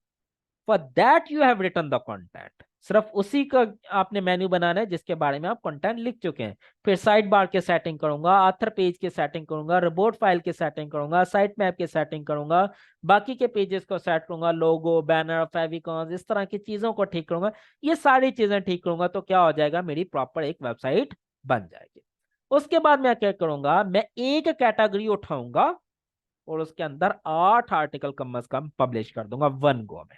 for that you have written the content, सिर्फ उसी का आपने मेन्यू बनाना है जिसके बारे में आप कंटेंट लिख चुके हैं। फिर साइड बार के सेटिंग करूंगा, आथर पेज के सेटिंग करूंगा, रिपोर्ट फाइल के सेटिंग करूंगा, साइट मैप के सेटिंग करूंगा, बाकी के पेजेस को सेट करूंगा, लोगो बैनर फेविकॉन्स इस तरह की चीजों को ठीक करूंगा। ये सारी चीजें ठीक करूंगा तो क्या हो जाएगा, मेरी प्रॉपर एक वेबसाइट बन जाएगी। उसके बाद मैं क्या करूंगा, मैं एक कैटेगरी उठाऊंगा और उसके अंदर 8 आर्टिकल कम अज कम पब्लिश कर दूंगा 1 गो में।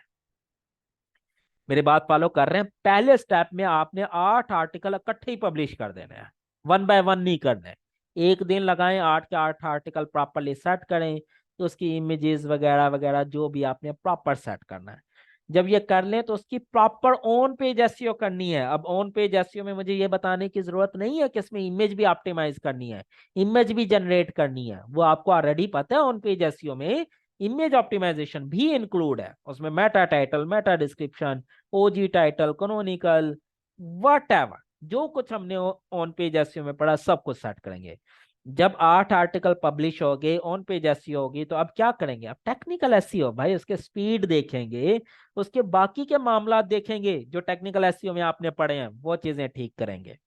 मेरी बात फॉलो कर रहे हैं, पहले स्टेप में आपने 8 आर्टिकल इकट्ठे ही पब्लिश कर देने हैं, 1 बाय 1 नहीं करने। एक दिन लगाएं, 8 के 8 आर्टिकल प्रॉपरली सेट करें, तो उसकी इमेजेस वगैरह वगैरह जो भी आपने प्रॉपर सेट करना है। जब ये कर लें तो उसकी प्रॉपर ऑन पेज एसईओ करनी है। अब ऑन पेज एसईओ में मुझे ये बताने की जरूरत नहीं है कि इसमें इमेज भी ऑप्टिमाइज करनी है, इमेज भी जनरेट करनी है, वो आपको ऑलरेडी पता है। ऑन पेज एसईओ में इमेज ऑप्टिमाइजेशन भी इंक्लूड है, उसमें मेटा टाइटल, मेटा डिस्क्रिप्शन, ओजी टाइटल, कैनोनिकल, व्हाटएवर जो कुछ हमने ऑन पेज एसईओ में पढ़ा सब कुछ सेट करेंगे। जब 8 आर्टिकल पब्लिश हो गए, ऑन पेज एसईओ होगी, तो अब क्या करेंगे, अब टेक्निकल एसईओ भाई, उसके स्पीड देखेंगे, उसके बाकी के मामला देखेंगे जो टेक्निकल एसईओ में आपने पढ़े हैं, वो चीजें ठीक करेंगे।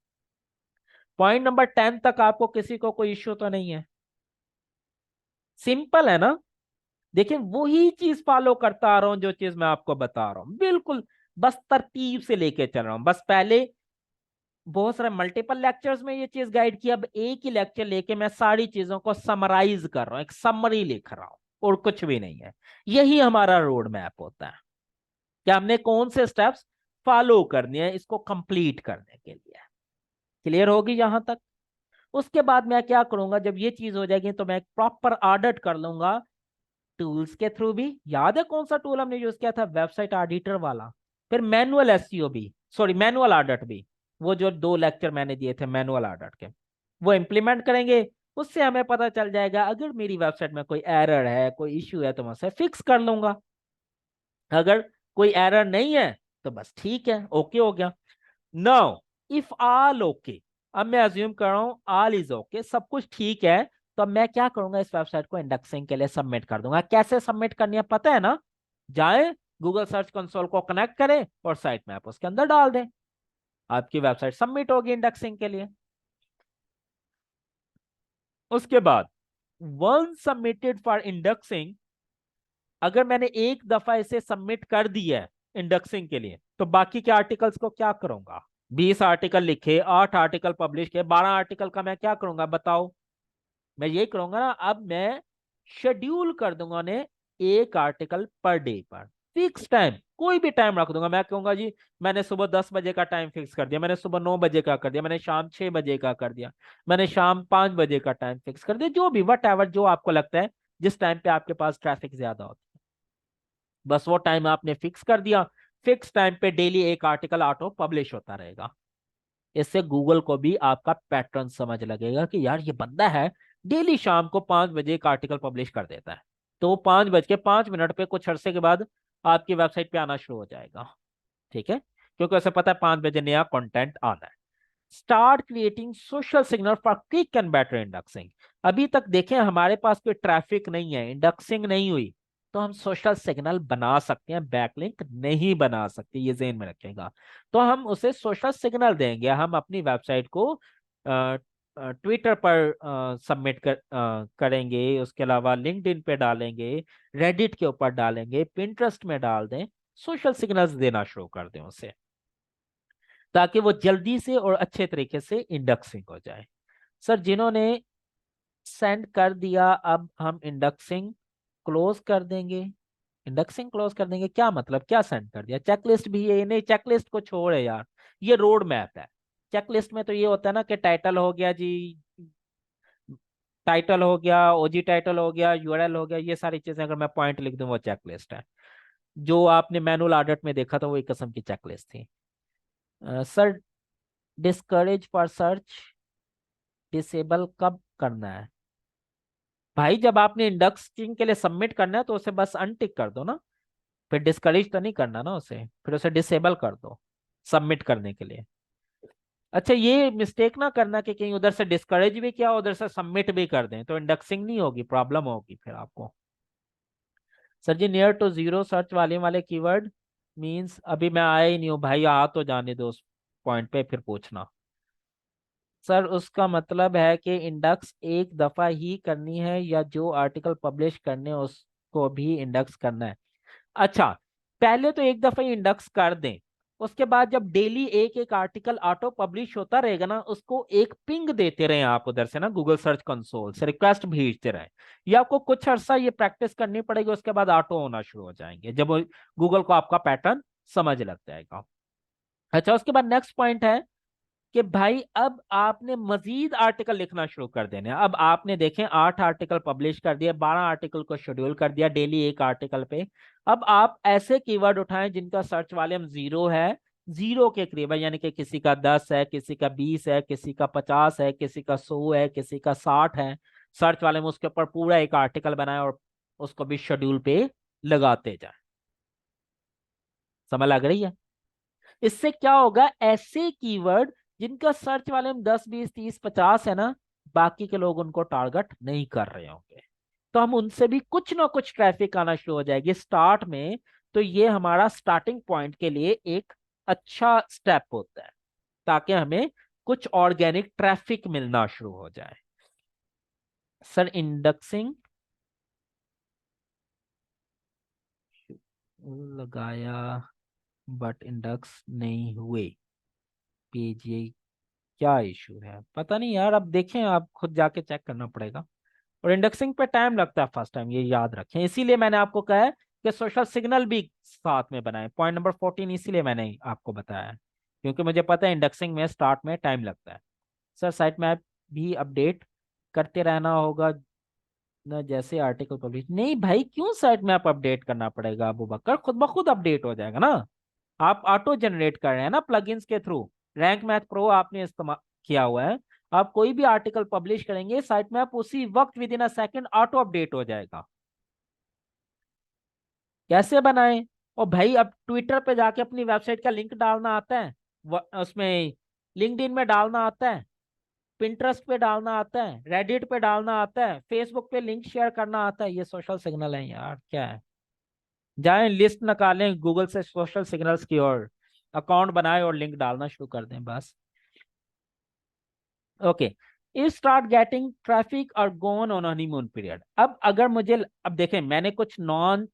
पॉइंट नंबर 10 तक आपको किसी को कोई इश्यू तो नहीं है? सिंपल है ना? देखिए वही चीज फॉलो करता आ रहा हूं जो चीज मैं आपको बता रहा हूं, बिल्कुल बस तरतीब से लेके चल रहा हूं। बस पहले बहुत सारे मल्टीपल लेक्चर्स में ये चीज गाइड की, अब एक ही लेक्चर लेके मैं सारी चीजों को समराइज कर रहा हूं, एक समरी लिख रहा हूं, और कुछ भी नहीं है। यही हमारा रोड मैप होता है कि हमने कौन से स्टेप्स फॉलो करने हैं इसको कंप्लीट करने के लिए। क्लियर होगी यहां तक? उसके बाद मैं क्या करूंगा, जब ये चीज हो जाएगी तो मैं एक प्रॉपर ऑडिट कर लूंगा टूल्स के थ्रू भी। याद है कौन सा टूल हमने यूज किया था, वेबसाइट ऑडिटर वाला। फिर मैनुअल एसईओ भी, सॉरी मैनुअल ऑडिट भी, वो जो 2 लेक्चर मैंने दिए थे मैनुअल ऑडिट के, वो इंप्लीमेंट करेंगे। उससे हमें पता चल जाएगा अगर मेरी वेबसाइट में कोई एरर है, कोई इश्यू है, तो मैं उसे फिक्स कर लूंगा। अगर कोई एरर नहीं है तो बस ठीक है, ओके हो गया। नाउ इफ ऑल ओके, अब मैं अज्यूम कर रहा हूं ऑल इज ओके, सब कुछ ठीक है, तो अब मैं क्या करूंगा, इस वेबसाइट को इंडेक्सिंग के लिए सबमिट कर दूंगा। कैसे सबमिट करनी है पता है ना? जाए गूगल सर्च कंसोल को कनेक्ट करें और साइट मैप उसके अंदर डाल दें, आपकी वेबसाइट सबमिट होगी इंडेक्सिंग के लिए। उसके बाद वन सबमिटेड फॉर इंडेक्सिंग, अगर मैंने एक दफा इसे सबमिट कर दिया है इंडेक्सिंग के लिए, तो बाकी के आर्टिकल्स को क्या करूंगा? 20 आर्टिकल लिखे, 8 आर्टिकल पब्लिश किए, 12 आर्टिकल का मैं क्या करूंगा बताओ? मैं ये करूंगा ना, अब मैं शेड्यूल कर दूंगा उन्हें, एक आर्टिकल पर डे पर, फिक्स टाइम, कोई भी टाइम रख दूंगा। मैं कहूंगा जी मैंने सुबह 10 बजे का टाइम फिक्स कर दिया, मैंने सुबह 9 बजे का कर दिया, मैंने शाम 6 बजे का कर दिया, मैंने शाम 5 बजे का टाइम फिक्स कर दिया, जो भी वट एवर जो आपको लगता है, जिस टाइम पे आपके पास ट्रैफिक ज्यादा होती है, बस वो टाइम आपने फिक्स कर दिया। फिक्स टाइम पे डेली एक आर्टिकल ऑटो पब्लिश होता रहेगा। इससे गूगल को भी आपका पैटर्न समझ लगेगा कि यार ये बंदा है, डेली शाम को 5 बजे एक आर्टिकल पब्लिश कर देता है, तो 5:05 पे कुछ अरसे के बाद आपकी वेबसाइट पे आना शुरू हो जाएगा। ठीक है, क्योंकि उसे पता है 5 बजे नया कंटेंट आना है। Start creating social signal for quick and better indexing. अभी तक देखें हमारे पास कोई ट्रैफिक नहीं है, इंडेक्सिंग नहीं हुई, तो हम सोशल सिग्नल बना सकते हैं, बैकलिंक नहीं बना सकते, ये ज़हन में रखेगा। तो हम उसे सोशल सिग्नल देंगे, हम अपनी वेबसाइट को ट्विटर पर सबमिट करेंगे, उसके अलावा लिंक्डइन पे डालेंगे, रेडिट के ऊपर डालेंगे, पिंटरेस्ट में डाल दें, सोशल सिग्नल्स देना शुरू कर दें उसे, ताकि वो जल्दी से और अच्छे तरीके से इंडेक्सिंग हो जाए। सर जिन्होंने सेंड कर दिया, अब हम इंडेक्सिंग क्लोज कर देंगे। इंडेक्सिंग क्लोज कर देंगे क्या मतलब, क्या सेंड कर दिया? चेकलिस्ट भी है? नहीं, चेकलिस्ट को छोड़े यार, ये रोड मैप है। चेकलिस्ट में तो ये होता है ना कि टाइटल हो गया जी, टाइटल हो गया, ओजी टाइटल हो गया, यूआरएल हो गया, ये सारी चीजें अगर मैं पॉइंट लिख दूं वो चेकलिस्ट है। जो आपने मैनुअल ऑडिट में देखा था वो एक किस्म की चेकलिस्ट थी। Sir discourage for search disable कब करना है? भाई जब आपने इंडेक्सिंग के लिए सबमिट करना है तो उसे बस अनटिक कर दो ना, फिर डिस्करेज तो नहीं करना ना उसे, फिर उसे डिसेबल कर दो सबमिट करने के लिए। अच्छा, ये मिस्टेक ना करना कि कहीं उधर से डिस्करेज भी किया उधर से सबमिट भी कर दें, तो इंडेक्सिंग नहीं होगी, प्रॉब्लम होगी फिर आपको। Sir ji near to zero search वाले कीवर्ड मींस, अभी मैं आया ही नहीं हूँ भाई, आ तो जाने दो उस पॉइंट पे फिर पूछना। सर उसका मतलब है कि इंडेक्स एक दफा ही करनी है या जो आर्टिकल पब्लिश करने हैं उसको भी इंडेक्स करना है? अच्छा, पहले तो एक दफा ही इंडेक्स कर दें, उसके बाद जब डेली एक एक आर्टिकल ऑटो पब्लिश होता रहेगा ना, उसको एक पिंग देते रहे आप उधर से ना, गूगल सर्च कंसोल से रिक्वेस्ट भेजते रहे। ये आपको कुछ अर्सा ये प्रैक्टिस करनी पड़ेगी, उसके बाद ऑटो होना शुरू हो जाएंगे जब गूगल को आपका पैटर्न समझ लग जाएगा। अच्छा, उसके बाद नेक्स्ट पॉइंट है कि भाई अब आपने मजीद आर्टिकल लिखना शुरू कर देने हैं। अब आपने देखें 8 आर्टिकल पब्लिश कर दिया, 12 आर्टिकल को शेड्यूल कर दिया डेली एक आर्टिकल पे। अब आप ऐसे कीवर्ड उठाएं जिनका सर्च वॉल्यूम 0 है, 0 के करीब है, यानी कि किसी का 10 है, किसी का 20 है, किसी का 50 है, किसी का 100 है, किसी का 60 है सर्च वॉल्यूम, उसके ऊपर पूरा एक आर्टिकल बनाए और उसको भी शेड्यूल पे लगाते जाए। समझ लग रही है? इससे क्या होगा, ऐसे कीवर्ड जिनका सर्च वाले में 10 20 30 50 है ना, बाकी के लोग उनको टारगेट नहीं कर रहे होंगे, तो हम उनसे भी कुछ ना कुछ ट्रैफिक आना शुरू हो जाएगी स्टार्ट में। तो ये हमारा स्टार्टिंग पॉइंट के लिए एक अच्छा स्टेप होता है, ताकि हमें कुछ ऑर्गेनिक ट्रैफिक मिलना शुरू हो जाए। सर इंडेक्सिंग लगाया बट इंडेक्स नहीं हुए पेज, ये क्या इशू है? पता नहीं यार, अब देखें, आप खुद जाके चेक करना पड़ेगा। और इंडेक्सिंग पे टाइम लगता है फर्स्ट टाइम, ये याद रखें, इसीलिए मैंने आपको कहा है कि सोशल सिग्नल भी साथ में बनाएं। पॉइंट नंबर 14 इसीलिए मैंने आपको बताया है, क्योंकि मुझे पता है इंडेक्सिंग में स्टार्ट में टाइम लगता है। सर साइट मैप भी अपडेट करते रहना होगा ना, जैसे आर्टिकल पब्लिश? नहीं भाई, क्यों साइट मैप अपडेट करना पड़ेगा अबू बकर, खुद ब खुद अपडेट हो जाएगा ना। आप ऑटो जनरेट कर रहे हैं ना प्लगइन्स के थ्रू, रैंक मैथ प्रो आपने इस्तेमाल किया हुआ है, आप कोई भी आर्टिकल पब्लिश करेंगे साइट मैप उसी वक्त with in a second auto update हो जाएगा। कैसे बनाएं? और भाई अब ट्विटर पे जाके अपनी वेबसाइट का लिंक डालना आता है, उसमें लिंक्डइन में डालना आता है, पिंटरेस्ट पे डालना आता है, रेडिट पे डालना आता है, फेसबुक पे लिंक शेयर करना आता है, ये सोशल सिग्नल है यार, क्या है? जाएं लिस्ट निकालें गूगल से सोशल सिग्नल्स की, और अकाउंट बनाए और लिंक डालना शुरू कर दें बस। Okay, if start getting traffic और गोन ऑन हनीमून पीरियड। अब अगर मुझे, अब देखें मैंने कुछ नॉन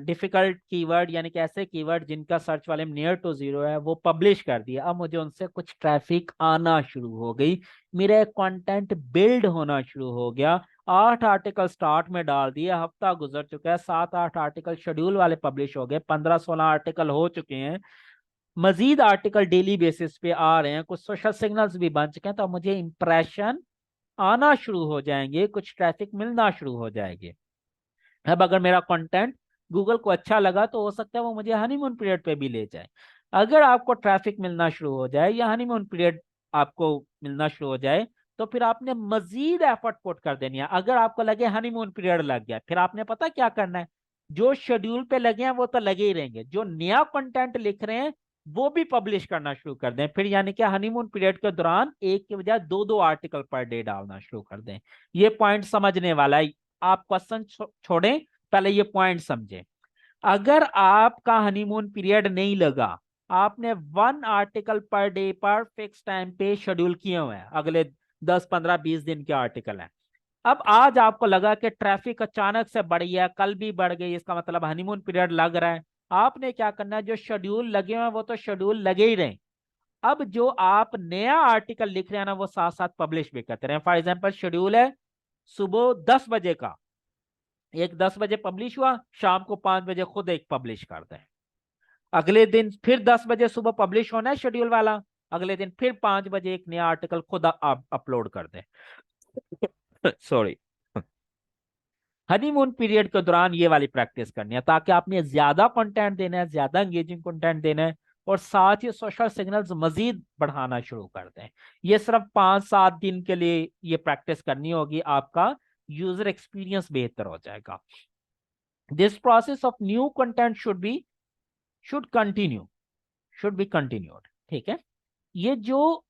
डिफिकल्ट कीवर्ड, यानी कि ऐसे कीवर्ड जिनका सर्च वाले नियर टू जीरो है, वो पब्लिश कर दिया, अब मुझे उनसे कुछ ट्रैफिक आना शुरू हो गई, मेरा कंटेंट बिल्ड होना शुरू हो गया। 8 आर्टिकल स्टार्ट में डाल दिए, हफ्ता गुजर चुका है, 7 8 आर्टिकल शेड्यूल वाले पब्लिश हो गए, 15 16 आर्टिकल हो चुके हैं, मजीद आर्टिकल डेली बेसिस पे आ रहे हैं, कुछ सोशल सिग्नल्स भी बन चुके हैं, तो अब मुझे इंप्रेशन आना शुरू हो जाएंगे, कुछ ट्रैफिक मिलना शुरू हो जाएंगे। अब अगर मेरा कंटेंट गूगल को अच्छा लगा तो हो सकता है वो मुझे हनीमून पीरियड पे भी ले जाए। अगर आपको ट्रैफिक मिलना शुरू हो जाए या हनीमून पीरियड आपको मिलना शुरू हो जाए, तो फिर आपने मजीद एफर्ट पुट कर देनी है। अगर आपको लगे हनीमून पीरियड लग गया, फिर आपने पता क्या करना है, जो शेड्यूल पे लगे हैं वो तो लगे ही रहेंगे, जो नया कंटेंट लिख रहे हैं वो भी पब्लिश करना शुरू कर दें फिर, यानी कि हनीमून पीरियड के दौरान एक के बजाय दो दो आर्टिकल पर डे डालना शुरू कर दें। ये पॉइंट समझने वाला है। आप क्वेश्चन छोड़ें पहले ये पॉइंट समझे। अगर आपका हनीमून पीरियड नहीं लगा, आपने 1 आर्टिकल पर डे पर फिक्स टाइम पे शेड्यूल किए हुए हैं, अगले 10 15 20 दिन के आर्टिकल हैं। अब आज आपको लगा कि ट्रैफिक अचानक से बढ़ गया, कल भी बढ़ गई, इसका मतलब हनीमून पीरियड लग रहा है। आपने क्या करना है, जो शेड्यूल लगे हुए हैं वो तो शेड्यूल लगे ही रहे। अब जो आप नया आर्टिकल लिख रहे हैं ना, वो साथ साथ पब्लिश भी करते रहे। फॉर एग्जाम्पल, शेड्यूल है सुबह 10 बजे का, एक 10 बजे पब्लिश हुआ, शाम को 5 बजे खुद एक पब्लिश कर दें। अगले दिन फिर 10 बजे सुबह पब्लिश होना है शेड्यूल वाला, अगले दिन फिर 5 बजे एक नया आर्टिकल खुद आप अपलोड कर दें। सॉरी। हनीमून पीरियड के दौरान ये वाली प्रैक्टिस करनी है, ताकि आपने ज्यादा कंटेंट देना है, ज्यादा एंगेजिंग कंटेंट देना है, और साथ ही सोशल सिग्नल्स मजीद बढ़ाना शुरू कर दें। ये सिर्फ 5 7 दिन के लिए ये प्रैक्टिस करनी होगी, आपका यूजर एक्सपीरियंस बेहतर हो जाएगा। This process of new content should be continued. ठीक है, ये जो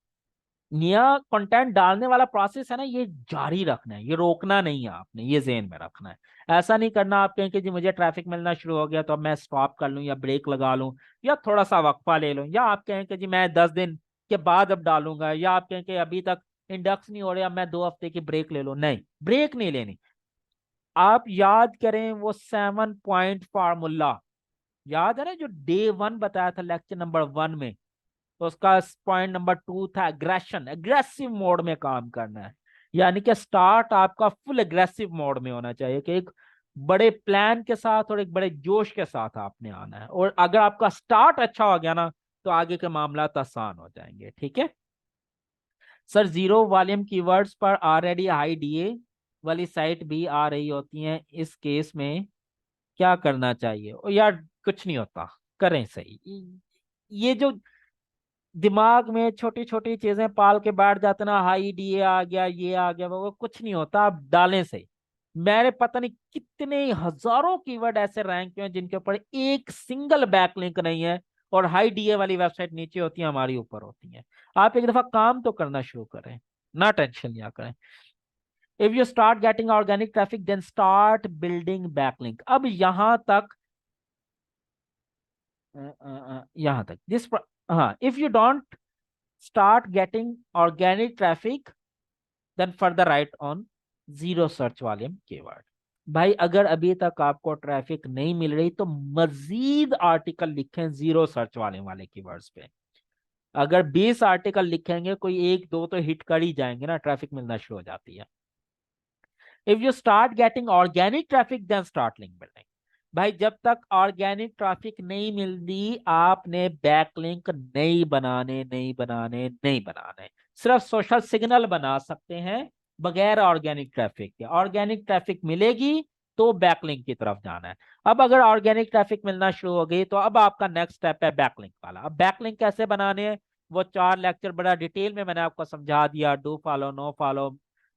नया कंटेंट डालने वाला प्रोसेस है ना, ये जारी रखना है, ये रोकना नहीं है आपने, ये ज़हन में रखना है। ऐसा नहीं करना आप कहें कि जी मुझे ट्रैफिक मिलना शुरू हो गया तो अब मैं स्टॉप कर लूं या ब्रेक लगा लूं या थोड़ा सा वक्फा ले लूं, या आप कहें कि जी मैं 10 दिन के बाद अब डालूंगा, या आप कहें कि अभी तक इंडेक्स नहीं हो रहा, मैं 2 हफ्ते की ब्रेक ले लूं। नहीं, ब्रेक नहीं लेनी। आप याद करें वो 7 पॉइंट फार्मूला, याद है ना, जो डे 1 बताया था लेक्चर नंबर 1 में। तो उसका पॉइंट नंबर 2 था एग्रेशन, एग्रेसिव मोड में काम करना है। यानी कि स्टार्ट आपका फुल एग्रेसिव मोड में होना चाहिए, कि एक बड़े प्लान के साथ और एक बड़े जोश के साथ आपने आना है। और अगर आपका स्टार्ट अच्छा हो गया ना, तो आगे के मामला आसान हो जाएंगे। ठीक है सर, जीरो वॉल्यूम कीवर्ड्स पर ऑलरेडी हाई डीए वाली साइट भी आ रही होती हैं, इस केस में क्या करना चाहिए? और यार कुछ नहीं होता, करें सही। ये जो दिमाग में छोटी छोटी चीजें पाल के बैठ जाते ना, हाई डीए आ गया, ये आ गया, वो कुछ नहीं होता, आप डालें सही। मैंने पता नहीं कितने हजारों कीवर्ड ऐसे रैंक हुए हैं जिनके ऊपर एक सिंगल बैकलिंक नहीं है, और हाई डीए वाली वेबसाइट नीचे होती है, हमारी ऊपर होती है। आप एक दफा काम तो करना शुरू करें, ना टेंशन लिया करें। If you start getting organic traffic then start building backlink. अब यहां तक दिस, हाँ, if you don't start getting organic traffic then further write on zero search volume keyword। भाई अगर अभी तक आपको ट्रैफिक नहीं मिल रही तो मजीद आर्टिकल लिखें जीरो सर्च वाले कीवर्ड्स पे। अगर 20 आर्टिकल लिखेंगे, कोई एक दो तो हिट कर ही जाएंगे ना, ट्रैफिक मिलना शुरू हो जाती है। If you start getting organic traffic then start link building. भाई जब तक ऑर्गेनिक ट्रैफिक नहीं मिलती, आपने बैकलिंक नहीं बनाने। सिर्फ सोशल सिग्नल बना सकते हैं बगैर ऑर्गेनिक ट्रैफिक के। ऑर्गेनिक ट्रैफिक मिलेगी तो बैकलिंक की तरफ जाना है। अब अगर ऑर्गेनिक ट्रैफिक मिलना शुरू हो गई, तो अब आपका नेक्स्ट स्टेप है बैकलिंक वाला। अब बैकलिंक कैसे बनाने हैं, वो 4 लेक्चर बड़ा डिटेल में मैंने आपको समझा दिया। Do follow, no follow,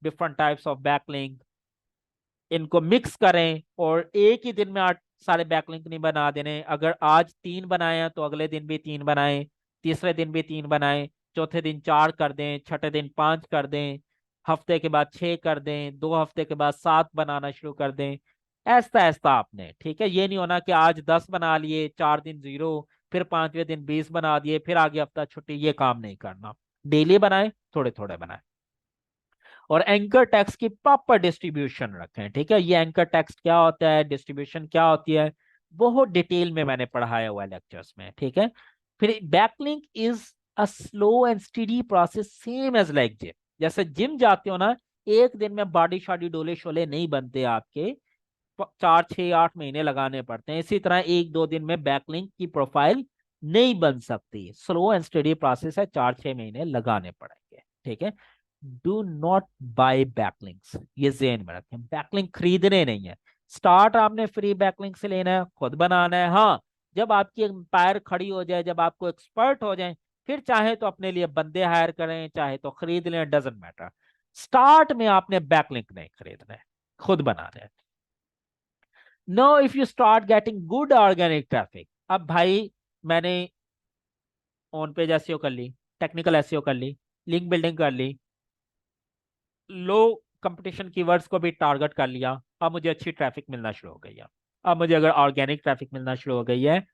different types of backlink, इनको मिक्स करें, और एक ही दिन में 8 सारे बैकलिंक नहीं बना देने। अगर आज 3 बनाए हैं तो अगले दिन भी 3 बनाएं, तीसरे दिन भी 3 बनाएं, चौथे दिन 4 कर दें, छठे दिन 5 कर दें, हफ्ते के बाद 6 कर दें, 2 हफ्ते के बाद 7 बनाना शुरू कर दें। ऐसा ऐसा आपने, ठीक है, ये नहीं होना कि आज 10 बना लिए, 4 दिन 0, फिर 5वें दिन 20 बना दिए, फिर आगे हफ्ता छुट्टी। ये काम नहीं करना, डेली बनाए, थोड़े थोड़े बनाए। और एंकर टेक्स्ट की प्रॉपर डिस्ट्रीब्यूशन रखें। ठीक है, ये एंकर टेक्स्ट क्या होता है, डिस्ट्रीब्यूशन क्या होती है, बहुत डिटेल में मैंने पढ़ाया हुआ है लेक्चर्स में। ठीक है, फिर backlink is a slow and steady process same as like gym. जैसे जिम जाते हो ना, एक दिन में बॉडी शॉडी डोले शोले नहीं बनते आपके, 4 6 8 महीने लगाने पड़ते हैं। इसी तरह 1 2 दिन में बैकलिंक की प्रोफाइल नहीं बन सकती, स्लो एंड स्टडी प्रोसेस है, 4 6 महीने लगाने पड़ेंगे। ठीक है, डू नॉट बाय बैकलिंक्स, ये ज़हन में रखें, बैकलिंक खरीदने नहीं है। स्टार्ट आपने फ्री बैकलिंक से लेना है, खुद बनाना है। हाँ, जब आपकी एम्पायर खड़ी हो जाए, जब आपको एक्सपर्ट हो जाए, फिर चाहे तो अपने लिए बंदे हायर करें, चाहे तो खरीद लें, डजेंट मैटर। स्टार्ट में आपने बैकलिंक नहीं खरीदना है, खुद बनाना है। No, if you start getting good organic traffic. अब भाई मैंने ऑन पेज एसईओ कर ली, टेक्निकल एसईओ कर ली, लिंक बिल्डिंग कर ली, लो कंपटीशन कीवर्ड्स को भी टारगेट कर लिया, अब मुझे अच्छी ट्रैफिक मिलना शुरू हो गई है। अब मुझे अगर ऑर्गेनिक ट्रैफिक मिलना शुरू हो गई है,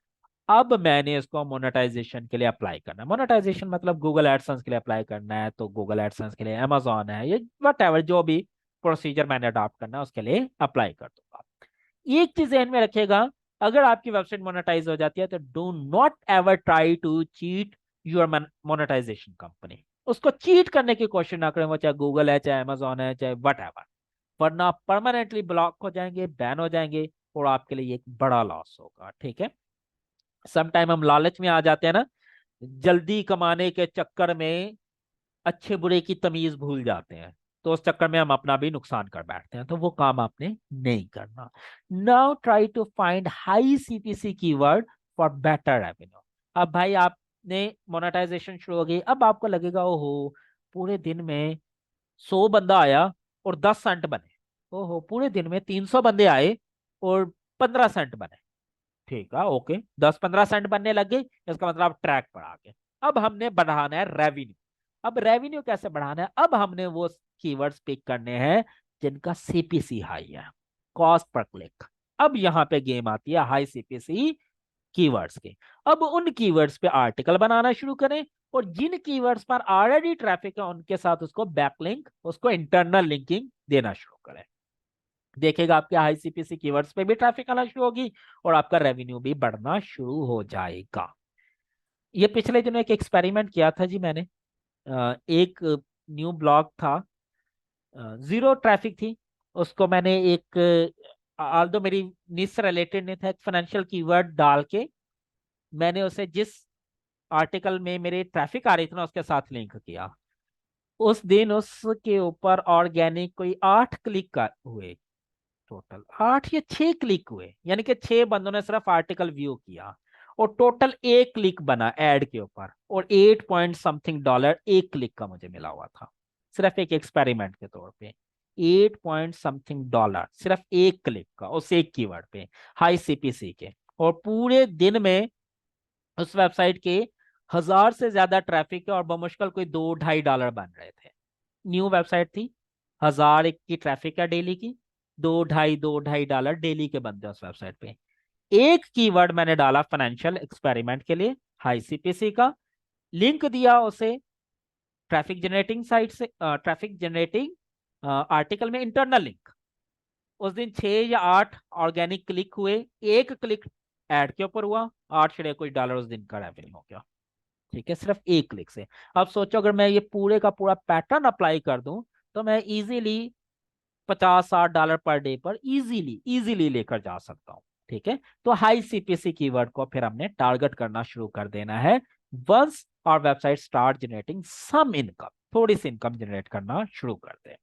अब मैंने इसको मोनेटाइजेशन के लिए अप्लाई करना है। मोनेटाइजेशन मतलब गूगल एडसेंस के लिए अप्लाई करना है, तो गूगल एडसेंस के लिए अमेजोन है, ये वट एवर जो भी प्रोसीजर मैंने अडॉप्ट करना है उसके लिए अप्लाई कर दूंगा। एक चीज ध्यान में रखिएगा, अगर आपकी वेबसाइट मोनेटाइज हो जाती है तो do not ever try to cheat your monetisation company. उसको चीट करने की कोशिश ना करें, वो चाहे गूगल है, चाहे अमेजोन है, चाहे वट एवर, वरना आप परमानेंटली ब्लॉक हो जाएंगे, बैन हो जाएंगे, और आपके लिए एक बड़ा लॉस होगा। ठीक है, समटाइम हम लालच में आ जाते हैं ना, जल्दी कमाने के चक्कर में अच्छे बुरे की तमीज भूल जाते हैं, तो उस चक्कर में हम अपना भी नुकसान कर बैठते हैं, तो वो काम आपने नहीं करना। Now try to find high CPC keyword for better revenue. अब भाई आपने मोनेटाइजेशन शुरू हो गई, अब आपको लगेगा ओहो पूरे दिन में 100 बंदा आया और 10 सेंट बने, ओहो पूरे दिन में 300 बंदे आए और 15 सेंट बने। ठीक है, ओके, 10-15 सेंट बनने लग गए, इसका मतलब आप ट्रैक पर आ गए। अब हमने बढ़ाना है रेवेन्यू। अब रेवेन्यू कैसे बढ़ाना है, अब हमने वो कीवर्ड्स पिक करने हैं जिनका सीपीसी हाई है, कॉस्ट पर क्लिक। अब यहाँ पे गेम आती है हाई सीपीसी कीवर्ड्स के। अब उन कीवर्ड्स पे आर्टिकल बनाना शुरू करें, और जिन कीवर्ड्स पर ऑलरेडी ट्रैफिक है उनके साथ उसको बैकलिंक, उसको इंटरनल लिंकिंग देना शुरू करें। देखेगा आपके हाई सीपीसी कीवर्ड्स पे भी ट्रैफिक आना शुरू होगी, और आपका रेवेन्यू भी बढ़ना शुरू हो जाएगा। ये पिछले दिनों एक एक्सपेरिमेंट किया था जी मैंने। एक न्यू ब्लॉग था, जीरो ट्रैफिक थी, उसको मैंने एक, आल्दो मेरी निश से रिलेटेड नहीं था, एक फाइनेंशियल कीवर्ड डाल के मैंने उसे जिस आर्टिकल में मेरे ट्रैफिक आ रही थी ना उसके साथ लिंक किया। उस दिन उसके ऊपर ऑर्गेनिक कोई 8 क्लिक का हुए, टोटल 8 या 6 क्लिक हुए, यानी कि 6 बंदों ने सिर्फ आर्टिकल व्यू किया, और टोटल 1 क्लिक बना एड के ऊपर, और 8 पॉइंट समथिंग डॉलर एक क्लिक का मुझे मिला हुआ था, सिर्फ एक एक्सपेरिमेंट के तौर पे। 8 पॉइंट समथिंग डॉलर सिर्फ एक क्लिक का उस एक कीवर्ड पे, हाई सीपीसी के। और पूरे दिन में उस वेबसाइट के 1000 से ज्यादा ट्रैफिक है, और बमुश्किल कोई $2-2.5 बन रहे थे। न्यू वेबसाइट थी, 1000 एक की ट्रैफिक है डेली की, $2-2.5 डेली के बनते हैं उस वेबसाइट पे। एक कीवर्ड मैंने डाला फाइनेंशियल एक्सपेरिमेंट के लिए, हाई सीपीसी का, लिंक दिया उसे ट्रैफिक जनरेटिंग साइट से, ट्रैफिक जनरेटिंग आर्टिकल में इंटरनल लिंक। उस दिन 6 या 8 ऑर्गेनिक क्लिक हुए, एक क्लिक एड के ऊपर हुआ, $8 उस दिन का रेवेन्यू हो गया। ठीक है, सिर्फ एक क्लिक से। अब सोचो अगर मैं ये पूरे का पूरा पैटर्न अप्लाई कर दूं, तो मैं इजीली $50-60 पर डे पर इजीली इजीली लेकर जा सकता हूँ। ठीक है, तो हाई सीपीसी कीवर्ड को फिर हमने टारगेट करना शुरू कर देना है। वंस और website start generating some income, थोड़ी सी इनकम जनरेट करना शुरू कर दे।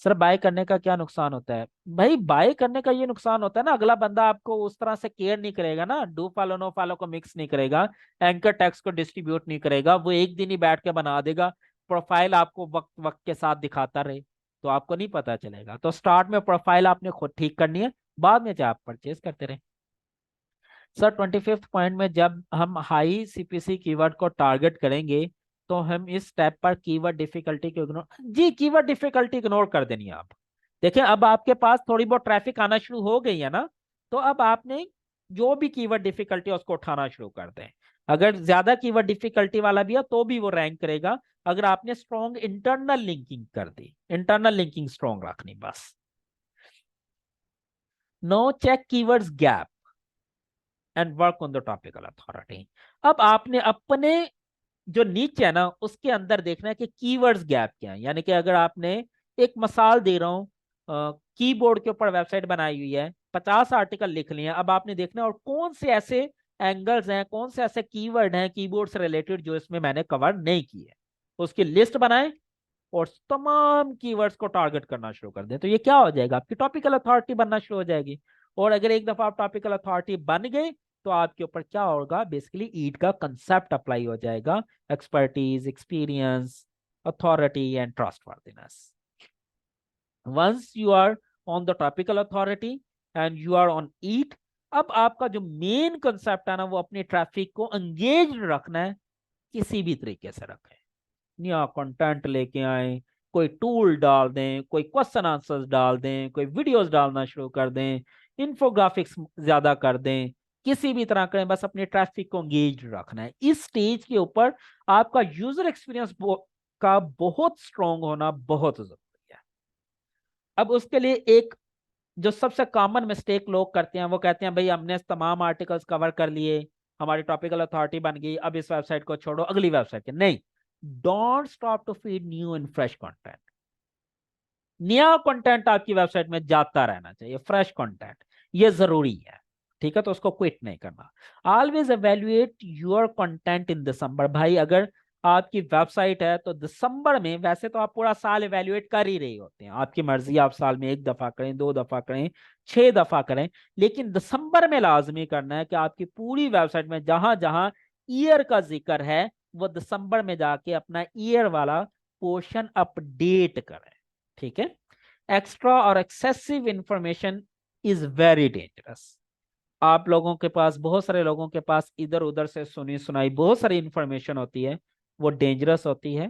सर बाय करने का क्या नुकसान होता है, भाई बाय करने का ये नुकसान होता है ना, अगला बंदा आपको उस तरह से केयर नहीं करेगा ना, डू फॉलो नो फॉलो को मिक्स नहीं करेगा, एंकर टैक्स को डिस्ट्रीब्यूट नहीं करेगा, वो एक दिन ही बैठ के बना देगा, प्रोफाइल आपको वक्त वक्त के साथ दिखाता रहे, तो आपको नहीं पता चलेगा। तो स्टार्ट में प्रोफाइल आपने खुद ठीक करनी है, बाद में चाहे आप परचेज करते रहे। सर 25th पॉइंट में जब हम हाई सीपीसी कीवर्ड को टारगेट करेंगे, तो हम इस स्टेप पर कीवर्ड डिफिकल्टी को इग्नोर, जी कीवर्ड डिफिकल्टी इग्नोर कर देनी है आप। देखिए अब आपके पास थोड़ी बहुत ट्रैफिक आना शुरू हो गई है ना, तो अब आपने जो भी कीवर्ड डिफिकल्टी है उसको उठाना शुरू कर दें। अगर ज्यादा कीवर्ड डिफिकल्टी वाला भी है तो भी वो रैंक करेगा, अगर आपने स्ट्रॉन्ग इंटरनल लिंकिंग कर दी, इंटरनल लिंकिंग स्ट्रॉन्ग रखनी बस। No check keywords gap and work on the topical authority. अब आपने अपने जो नीचे है ना उसके अंदर देखना है कि कीवर्ड्स गैप क्या है, यानी कि अगर आपने, एक मिसाल दे रहा हूं, कीबोर्ड के ऊपर वेबसाइट बनाई हुई है, 50 आर्टिकल लिख लिए हैं, अब आपने देखना है और कौन से ऐसे एंगल्स हैं, कौन से ऐसे कीवर्ड हैं कीबोर्ड से रिलेटेड जो इसमें मैंने कवर नहीं किए, उसकी लिस्ट बनाएं और तमाम कीवर्ड्स को टारगेट करना शुरू कर दें। तो ये क्या हो जाएगा, आपकी टॉपिकल अथॉरिटी बनना शुरू हो जाएगी। और अगर एक दफा आप टॉपिकल अथॉरिटी बन गए, तो आपके ऊपर क्या होगा, बेसिकली ईट का कंसेप्ट अप्लाई हो जाएगा, expertise, experience, authority and trustworthiness. Once you are on the topical authority and you are on EAT, अब आपका जो मेन कंसेप्ट है ना, वो अपने ट्रैफिक को एंगेज रखना है, किसी भी तरीके से रखें, नया कंटेंट लेके आए, कोई टूल डाल दें, कोई क्वेश्चन आंसर्स डाल दें, कोई वीडियोस डालना शुरू कर दें, इन्फोग्राफिक्स ज्यादा कर दें, किसी भी तरह करें, बस अपने ट्रैफिक को एंगेज रखना है। इस स्टेज के ऊपर आपका यूजर एक्सपीरियंस का बहुत स्ट्रांग होना बहुत जरूरी है। अब उसके लिए एक जो सबसे कॉमन मिस्टेक लोग करते हैं वो कहते हैं भाई हमने तमाम आर्टिकल्स कवर कर लिए, हमारी टॉपिकल अथॉरिटी बन गई, अब इस वेबसाइट को छोड़ो अगली वेबसाइट के। नहीं, don't stop to feed new and fresh content. नया कंटेंट आपकी वेबसाइट में जाता रहना चाहिए, फ्रेश कंटेंट, ये जरूरी है। ठीक है, तो उसको क्विट नहीं करना। Always evaluate your content in December. भाई अगर आपकी वेबसाइट है तो दिसंबर में, वैसे तो आप पूरा साल एवेल्युएट कर ही रहे होते हैं, आपकी मर्जी, आप साल में 1 दफा करें, 2 दफा करें, 6 दफा करें, लेकिन दिसंबर में लाजमी करना है कि आपकी पूरी वेबसाइट में जहां जहां ईयर का जिक्र है वो दिसंबर में जाके अपना ईयर वाला पोर्शन अपडेट करें। ठीक है, एक्स्ट्रा और excessive information is very dangerous. आप लोगों के पास, बहुत सारे लोगों के पास इधर उधर से सुनी सुनाई बहुत सारी इंफॉर्मेशन होती है, वो डेंजरस होती है।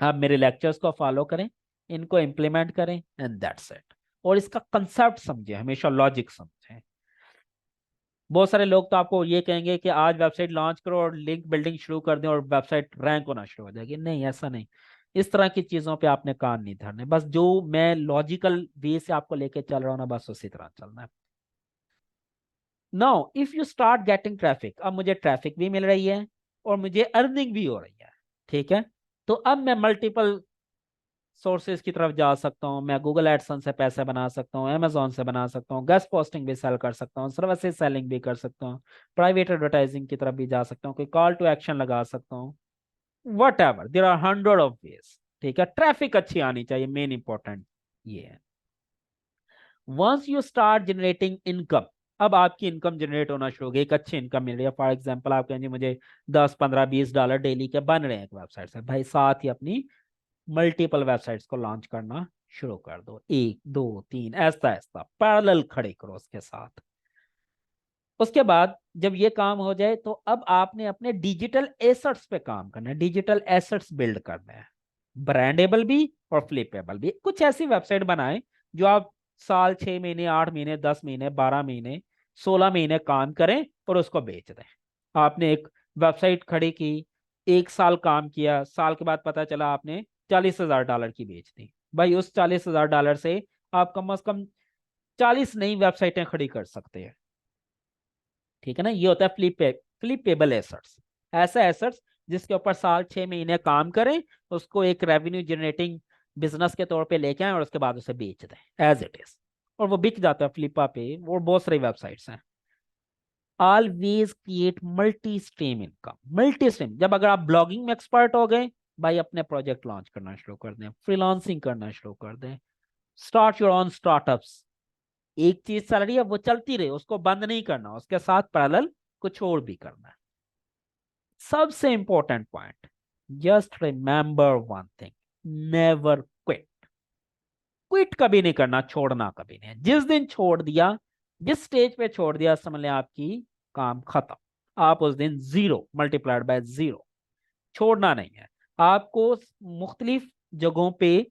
आप मेरे लेक्चर्स को फॉलो करें, इनको इम्प्लीमेंट करें, एंड दैट्स इट। और इसका कंसेप्ट समझें, हमेशा लॉजिक समझें। बहुत सारे लोग तो आपको ये कहेंगे कि आज वेबसाइट लॉन्च करो और लिंक बिल्डिंग शुरू कर दें और वेबसाइट रैंक होना शुरू हो जाएगी। नहीं, ऐसा नहीं। इस तरह की चीजों पे आपने कान नहीं धरने, बस जो मैं लॉजिकल वे से आपको लेके चल रहा हूँ ना, बस उसी तरह चलना है। Now if you start getting traffic, अब मुझे ट्रैफिक भी मिल रही है और मुझे अर्निंग भी हो रही है। ठीक है, तो अब मैं मल्टीपल सोर्सेज की तरफ जा सकता हूँ। मैं गूगल एडसन से पैसे बना सकता हूँ, अमेजोन से बना सकता हूँ, गेस्ट पोस्टिंग भी सेल कर सकता हूँ, सर्विसेज सेलिंग भी कर सकता हूँ, प्राइवेट एडवर्टाइजिंग की तरफ भी जा सकता हूँ, कोई कॉल टू एक्शन लगा सकता हूँ। Whatever, there are 100 of ways. ठीक है, ट्रैफिक अच्छी आनी चाहिए, मेन इंपॉर्टेंट ये है। Once you start generating income, अब आपकी इनकम जनरेट होना शुरू हो गई, एक अच्छी इनकम मिल रही है। फॉर एग्जांपल आप कहेंगे मुझे 10 15 20 डॉलर डेली के बन रहे हैं एक वेबसाइट से, भाई साथ ही अपनी मल्टीपल वेबसाइट्स को लॉन्च करना शुरू कर दो, 1 2 3 ऐसा ऐसा पैरेलल खड़े करो उसके साथ। उसके बाद जब ये काम हो जाए तो अब आपने अपने डिजिटल एसेट्स पे काम करना है, डिजिटल एसेट्स बिल्ड करना है, ब्रांडेबल भी और फ्लिपेबल भी। कुछ ऐसी वेबसाइट बनाएं जो आप साल 6 महीने 8 महीने 10 महीने 12 महीने 16 महीने काम करें और उसको बेच दें। आपने एक वेबसाइट खड़ी की, 1 साल काम किया, साल के बाद पता चला आपने 40,000 डॉलर की बेच दी, भाई उस 40,000 डॉलर से आप कम से कम 40 नई वेबसाइटें खड़ी कर सकते हैं। ठीक है ना, ये होता है फ्लिपेबल एसेट्स। ऐसा एसेट्स जिसके ऊपर साल 6 महीने काम करें, उसको एक रेवेन्यू जनरेटिंग बिजनेस के तौर पे लेके आए और उसके बाद उसे बेच दें एज इट इज, और वो बिक जाता है फ्लिपा पे, और बहुत सारी वेबसाइट्स हैं। Always create multi stream income. Multi stream, जब अगर आप ब्लॉगिंग में एक्सपर्ट हो गए, भाई अपने प्रोजेक्ट लॉन्च करना शुरू कर दें, फ्रीलांसिंग करना शुरू कर दें, स्टार्ट योर ऑन स्टार्टअप्स। एक चीज चल रही है वो चलती रहे, उसको बंद नहीं करना, उसके साथ पैरेलल कुछ और भी करना है। सबसे important point, just remember one thing, never quit. Quit कभी नहीं करना, छोड़ना कभी नहीं। जिस दिन छोड़ दिया, जिस स्टेज पे छोड़ दिया, समझ लें आपकी काम खत्म। आप उस दिन जीरो मल्टीप्लाइड बाय जीरो। छोड़ना नहीं है आपको। मुख्तलिफ जगहों पे,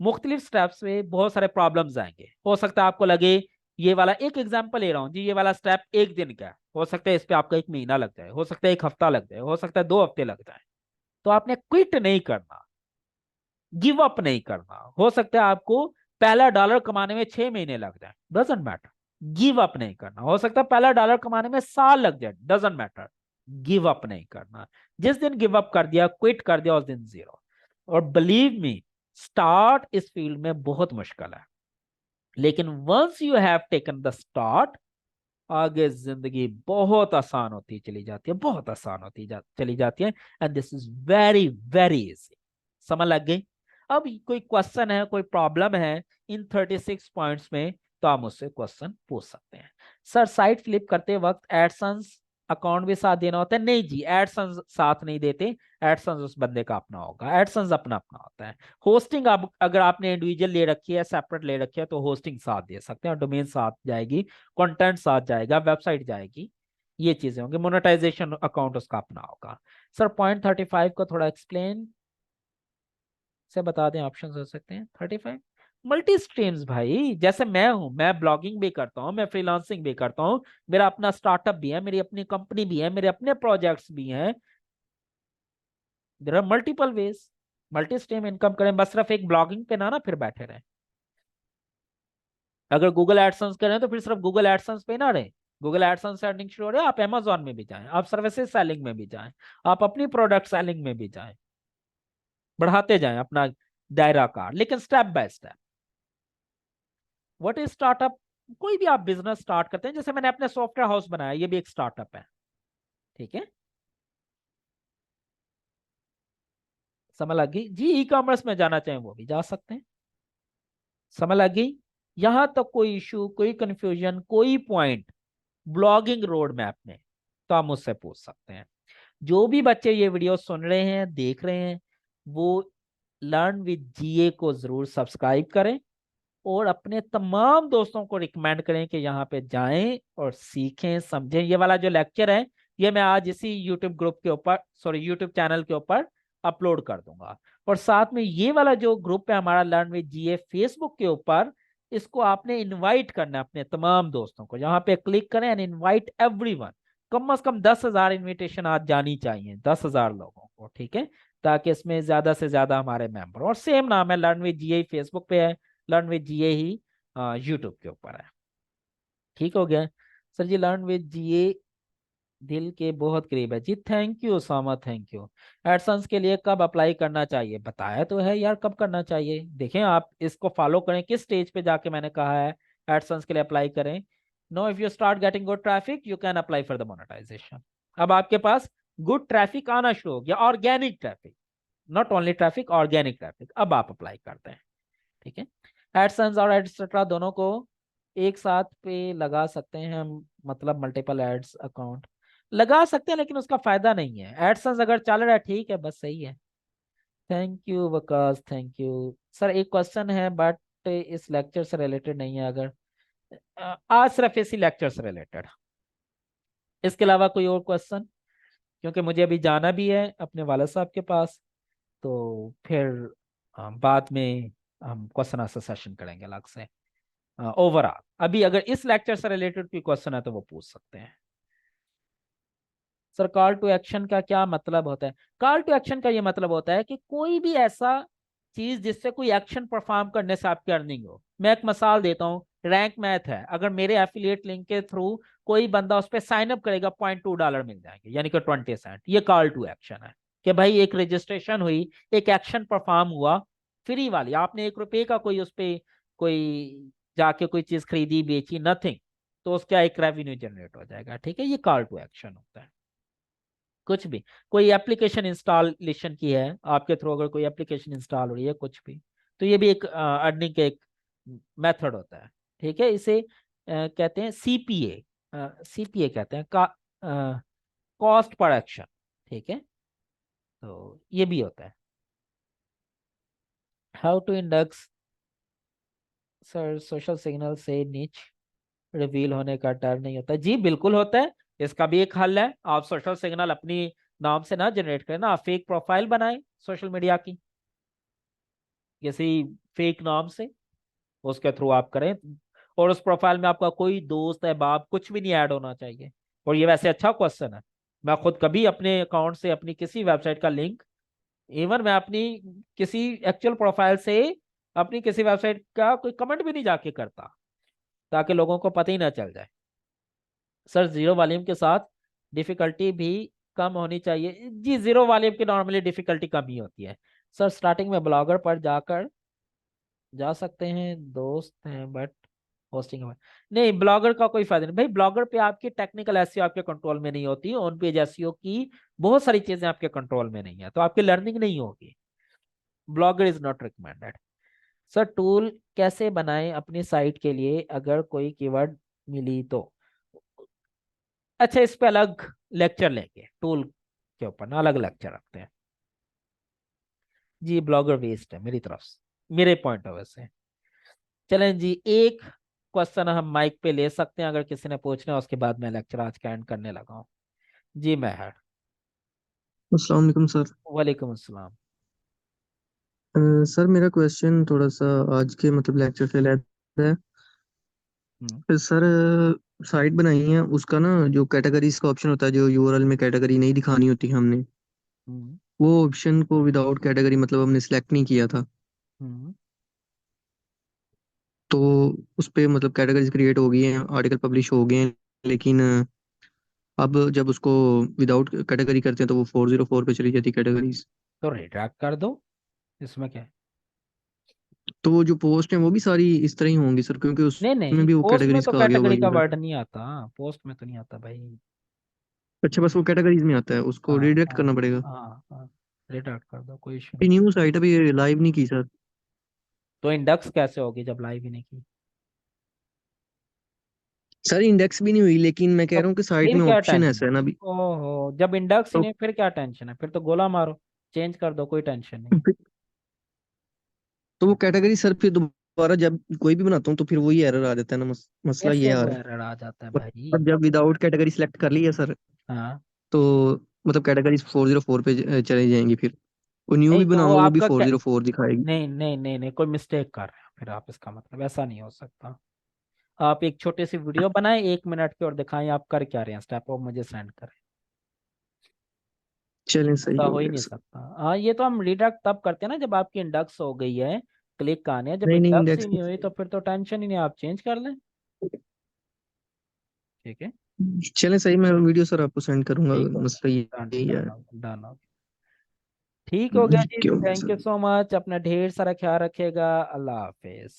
मुख्तलिफ स्टेप्स पे बहुत सारे प्रॉब्लम्स आएंगे। हो सकता है आपको लगे, ये वाला एक एग्जांपल ले रहा हूँ जी, ये वाला स्टेप 1 दिन का है, हो सकता है इस पे आपका 1 महीना लग जाए, हो सकता है 1 हफ्ता लग जाए, हो सकता है 2 हफ्ते लग जाए। तो आपने क्विट नहीं करना, गिव अप नहीं करना। हो सकता है आपको पहला डॉलर कमाने में 6 महीने लग जाए, डजेंट मैटर, गिव अप नहीं करना। हो सकता है पहला डॉलर कमाने में साल लग जाए, डजेंट मैटर, गिव अप नहीं करना। जिस दिन गिव अप कर दिया, क्विट कर दिया, उस दिन जीरो। और बिलीव मी, स्टार्ट इस फील्ड में बहुत मुश्किल है, लेकिन once you have taken the start, आगे जिंदगी बहुत आसान होती चली जाती है, बहुत आसान होती चली जाती है। And this is very very easy. समझ लग गई? अब कोई क्वेश्चन है, कोई प्रॉब्लम है इन 36 पॉइंट्स में, तो आप मुझसे क्वेश्चन पूछ सकते हैं। सर साइट फ्लिप करते वक्त एडसन्स अकाउंट भी साथ देना होता है? नहीं जी, एडसन्स साथ नहीं देते, एडसन्स उस बंदे का अपना होगा, एडसन्स अपना अपना होता है। होस्टिंग आप अगर आपने इंडिविजुअल ले रखी है, सेपरेट ले रखी है, तो होस्टिंग साथ दे सकते हैं और डोमेन साथ जाएगी, कंटेंट साथ जाएगा, वेबसाइट जाएगी, ये चीजें होंगी। मोनेटाइजेशन अकाउंट उसका अपना होगा। सर पॉइंट 35 को थोड़ा एक्सप्लेन से बता दें, ऑप्शन हो सकते हैं 35। मल्टी स्ट्रीम्स भाई, जैसे मैं हूं, मैं ब्लॉगिंग भी करता हूँ, मैं फ्रीलांसिंग भी करता हूँ, मेरा अपना स्टार्टअप भी है, मेरी अपनी कंपनी भी है, मेरे अपने प्रोजेक्ट्स भी हैं। There are multiple ways multi stream income करें, बस सिर्फ एक ब्लॉगिंग पे ना फिर बैठे रहे। अगर गूगल एडसेंस करें तो फिर सिर्फ गूगल एडसेंस पे ना रहे। गूगल एडसेंस से अर्निंग शुरू हो रही है, आप अमेजोन में भी जाएं, आप सर्विसेज सेलिंग में भी जाएं, आप अपनी प्रोडक्ट सेलिंग में भी जाएं, बढ़ाते जाएं अपना दायरा कार, लेकिन step by step. What is startup? कोई भी आप बिजनेस स्टार्ट करते हैं, जैसे मैंने अपने सॉफ्टवेयर हाउस बनाया, ये भी एक स्टार्टअप है। ठीक है, समझ लग गई जी? ई कॉमर्स में जाना चाहें वो भी जा सकते हैं। समझ लग गई? यहां तक कोई इशू, कोई कंफ्यूजन, कोई पॉइंट ब्लॉगिंग रोड मैप में, तो आप मुझसे पूछ सकते हैं। जो भी बच्चे ये वीडियो सुन रहे हैं, देख रहे हैं, वो लर्न विद जीए को जरूर सब्सक्राइब करें और अपने तमाम दोस्तों को रिकमेंड करें कि यहाँ पे जाएं और सीखें, समझें। ये वाला जो लेक्चर है, ये मैं आज इसी यूट्यूब ग्रुप के ऊपर, सॉरी यूट्यूब चैनल के ऊपर अपलोड कर दूंगा। और साथ में ये वाला जो ग्रुप है हमारा लर्न विद जीए फेसबुक के ऊपर, इसको आपने इनवाइट करना है अपने तमाम दोस्तों को। यहाँ पे क्लिक करें एंड इनवाइट एवरीवन। कम से कम 10,000 इनविटेशन आज जानी चाहिए, 10,000 लोगों को, ठीक है? ताकि इसमें ज्यादा से ज्यादा हमारे मेंबर, और सेम नाम है लर्न विद जीए, फेसबुक पे है, लर्न विद जीए ही यूट्यूब के ऊपर है। ठीक हो गया? Sir ji learn with GA दिल के बहुत करीब है जी। Thank you Usama, thank you. AdSense के लिए कब अप्लाई करना चाहिए? बताया तो है यार कब करना चाहिए। देखें, आप इसको फॉलो करें, किस स्टेज पे जाके मैंने कहा है एडसन्स के लिए अप्लाई करें। No, if you start getting good traffic you can apply for the monetisation. अब आपके पास गुड ट्रैफिक आना शुरू हो गया, organic traffic, not only traffic, organic traffic, अब आप अप्लाई करते हैं। ठीक है? एडसेंस और एडसेट्रा दोनों को एक साथ पे लगा सकते हैं हम, मतलब मल्टीपल एड्स अकाउंट लगा सकते हैं, लेकिन उसका फायदा नहीं है। एडसेंस अगर चल रहा है ठीक है, बस सही है। Thank you Waqas, thank you sir. एक क्वेश्चन है बट इस लेक्चर से रिलेटेड नहीं है। अगर आज सिर्फ इसी लेक्चर से रिलेटेड, इसके अलावा कोई और क्वेश्चन? क्योंकि मुझे अभी जाना भी है अपने वाला साहब के पास, तो फिर बाद में हम क्वेश्चन आंसर सेशन करेंगे अलग से। ओवरऑल अभी अगर इस लेक्चर से रिलेटेड कोई क्वेश्चन है तो वो पूछ सकते हैं। सर कॉल टू एक्शन का क्या मतलब होता है? कॉल टू एक्शन का ये मतलब होता है कि कोई भी ऐसा चीज जिससे कोई एक्शन परफॉर्म करने से आपकी अर्निंग हो। मैं एक मिसाल देता हूँ, रैंक मैथ है, अगर मेरे एफिलिएट लिंक के थ्रू कोई बंदा उस पर साइन अप करेगा, $0.2 मिल जाएंगे, यानी कि 20 सेंट। ये कॉल टू एक्शन है कि भाई एक रजिस्ट्रेशन हुई, एक एक्शन परफॉर्म हुआ, फ्री वाली, आपने ₹1 का कोई उस पर कोई जाके कोई चीज खरीदी बेची, नथिंग, तो उसका एक रेवेन्यू जनरेट हो जाएगा। ठीक है? ये कॉल टू एक्शन होता है। कुछ भी, कोई एप्लीकेशन इंस्टॉलेशन की है आपके थ्रू, अगर कोई एप्लीकेशन इंस्टॉल हो रही है कुछ भी, तो ये भी एक अर्निंग का एक मेथड होता है। ठीक है? इसे कहते हैं सीपीए, सीपीए कहते हैं का, कॉस्ट पर एक्शन। ठीक है? तो ये भी होता है। How to index? Sir social signal से निच रिवील होने का डर नहीं होता? जी बिल्कुल होता है। इसका भी एक हल है, आप सोशल सिग्नल अपनी नाम से ना जनरेट करें ना, आप फेक प्रोफाइल बनाएं सोशल मीडिया की, किसी फेक नाम से, उसके थ्रू आप करें। और उस प्रोफाइल में आपका कोई दोस्त है, बाप, कुछ भी नहीं ऐड होना चाहिए। और ये वैसे अच्छा क्वेश्चन है। मैं खुद कभी अपने अकाउंट से अपनी किसी वेबसाइट का लिंक, इवन मैं अपनी किसी एक्चुअल प्रोफाइल से अपनी किसी वेबसाइट का कोई कमेंट भी नहीं जाके करता, ताकि लोगों को पता ही ना चल जाए। सर जीरो वॉल्यूम के साथ डिफिकल्टी भी कम होनी चाहिए? जी जीरो वॉल्यूम की नॉर्मली डिफिकल्टी कम ही होती है। सर स्टार्टिंग में ब्लॉगर पर जाकर जा सकते हैं, दोस्त हैं बट होस्टिंग में नहीं, ब्लॉगर का कोई फायदा नहीं भाई। ब्लॉगर पे आपकी टेक्निकल एसईओ आपके कंट्रोल में नहीं होती, ऑन पेज एसईओ की बहुत सारी चीजें आपके कंट्रोल में नहीं है, तो आपकी लर्निंग नहीं होगी। Blogger is not recommended. Sir tool कैसे बनाएं अपनी साइट के लिए अगर कोई कीवर्ड मिली तो? अच्छा, इस पे अलग लेक्चर लेंगे, टूल के ऊपर ना अलग लेक्चर रखते हैं। जी ब्लॉगर वेस्ट है मेरी तरफ से, मेरे पॉइंट ऑफ व्यू से। चलें जी, एक क्वेश्चन हम माइक पे ले सकते हैं अगर किसी ने पूछना है, उसके बाद मैं लेक्चर आज का एंड करने लगा हूँ। जी मेहर। अस्सलाम वालेकुम सर। वालेकुम अस्सलाम। सर मेरा क्वेश्चन थोड़ा सा आज के मतलब लेक्चर से रिलेटेड है। हम्म। सर साइट बनाई है उसका ना, जो कैटेगरीज का ऑप्शन होता है, जो यूआरएल में कैटेगरी नहीं दिखानी होती हमने, हम्म। वो ऑप्शन को विदाउट कैटेगरी मतलब हमने सेलेक्ट नहीं किया था। हम्म। तो उस पे मतलब कैटेगरीज क्रिएट हो गई हैं, आर्टिकल पब्लिश हो गए हैं, लेकिन अब जब उसको विदाउट कैटेगरी करते हैं तो वो 404 पे चली जाती कैटेगरीज। तो रिट्रैक्ट कर दो, इसमें क्या है। तो वो जो पोस्ट है वो भी सारी इस तरह ही होंगी सर, क्योंकि नहीं उसमें नहीं, भी वो पोस्ट में कैटेगरीज तो का आ गया होगा कैटेगरी का यूआरएल। वर्ड नहीं आता, पोस्ट में तो नहीं आता भाई। अच्छा, बस वो कैटेगरीज में आता है, उसको हाँ रिडायरेक्ट हाँ करना पड़ेगा। हाँ हाँ, रिट्रैक्ट कर दो, कोई इशू ये नहीं। न्यू साइट अभी लाइव नहीं की सर। तो इंडेक्स कैसे होगी जब लाइव ही नहीं की। सर इंडेक्स भी नहीं हुई, लेकिन मैं कह तो रहा हूँ कि साइट फिर में क्या ऑप्शन टेंशन ऐसा है। है ना अभी। ओहो, जब इंडेक्स ही तो नहीं फिर क्या टेंशन है, फिर तो गोला मारो, चेंज कर दो, कोई टेंशन नहीं है। तो वो कैटेगरी सर फिर दोबारा जब कोई भी बनाता हूँ तो फिर वही एरर आ जाता है ना, मसला ये कैसे आ वो रहा है। एरर आ जाता है और भाई। अब जब विदाउट कैटेगरी सिलेक्ट कर ली है सर, हाँ। तो मतलब कैटेगरीज 404 पे चली जाएंगी फिर। वो न्यू नहीं भी तो वो बनाऊंगा वो भी आपका क्या। 404 दिखाएगी। नहीं नहीं नहीं नहीं, कोई मिस्टेक कर रहे हैं फिर आप, इसका मतलब ऐसा नहीं हो सकता। आप एक छोटी सी वीडियो बनाएं 1 मिनट की और दिखाएं आप कर क्या रहे हैं, स्टेप और मुझे सेंड करें। चलें, ऐसा सही हो हो ही गया नहीं सर। सकता। हाँ, ये तो हम रिडक्ट तब करते हैं ना जब आपकी इंडेक्स हो गई है, क्लिक का आने, जब नहीं नहीं, इंडेक्स ही इंडेक्स। नहीं हुई तो फिर तो टेंशन ही नहीं, आप चेंज कर लें। ठीक है। चलें, सही, मैं वीडियो सर आपको सेंड करूंगा। ठीक हो मसला गया, डन यही है। डन हो गया, डन हो गया। ठीक हो गया जी, क्यों thank sir. You so much, अपना ढेर सारा ख्याल रखिएगा, अल्लाह हाफिज।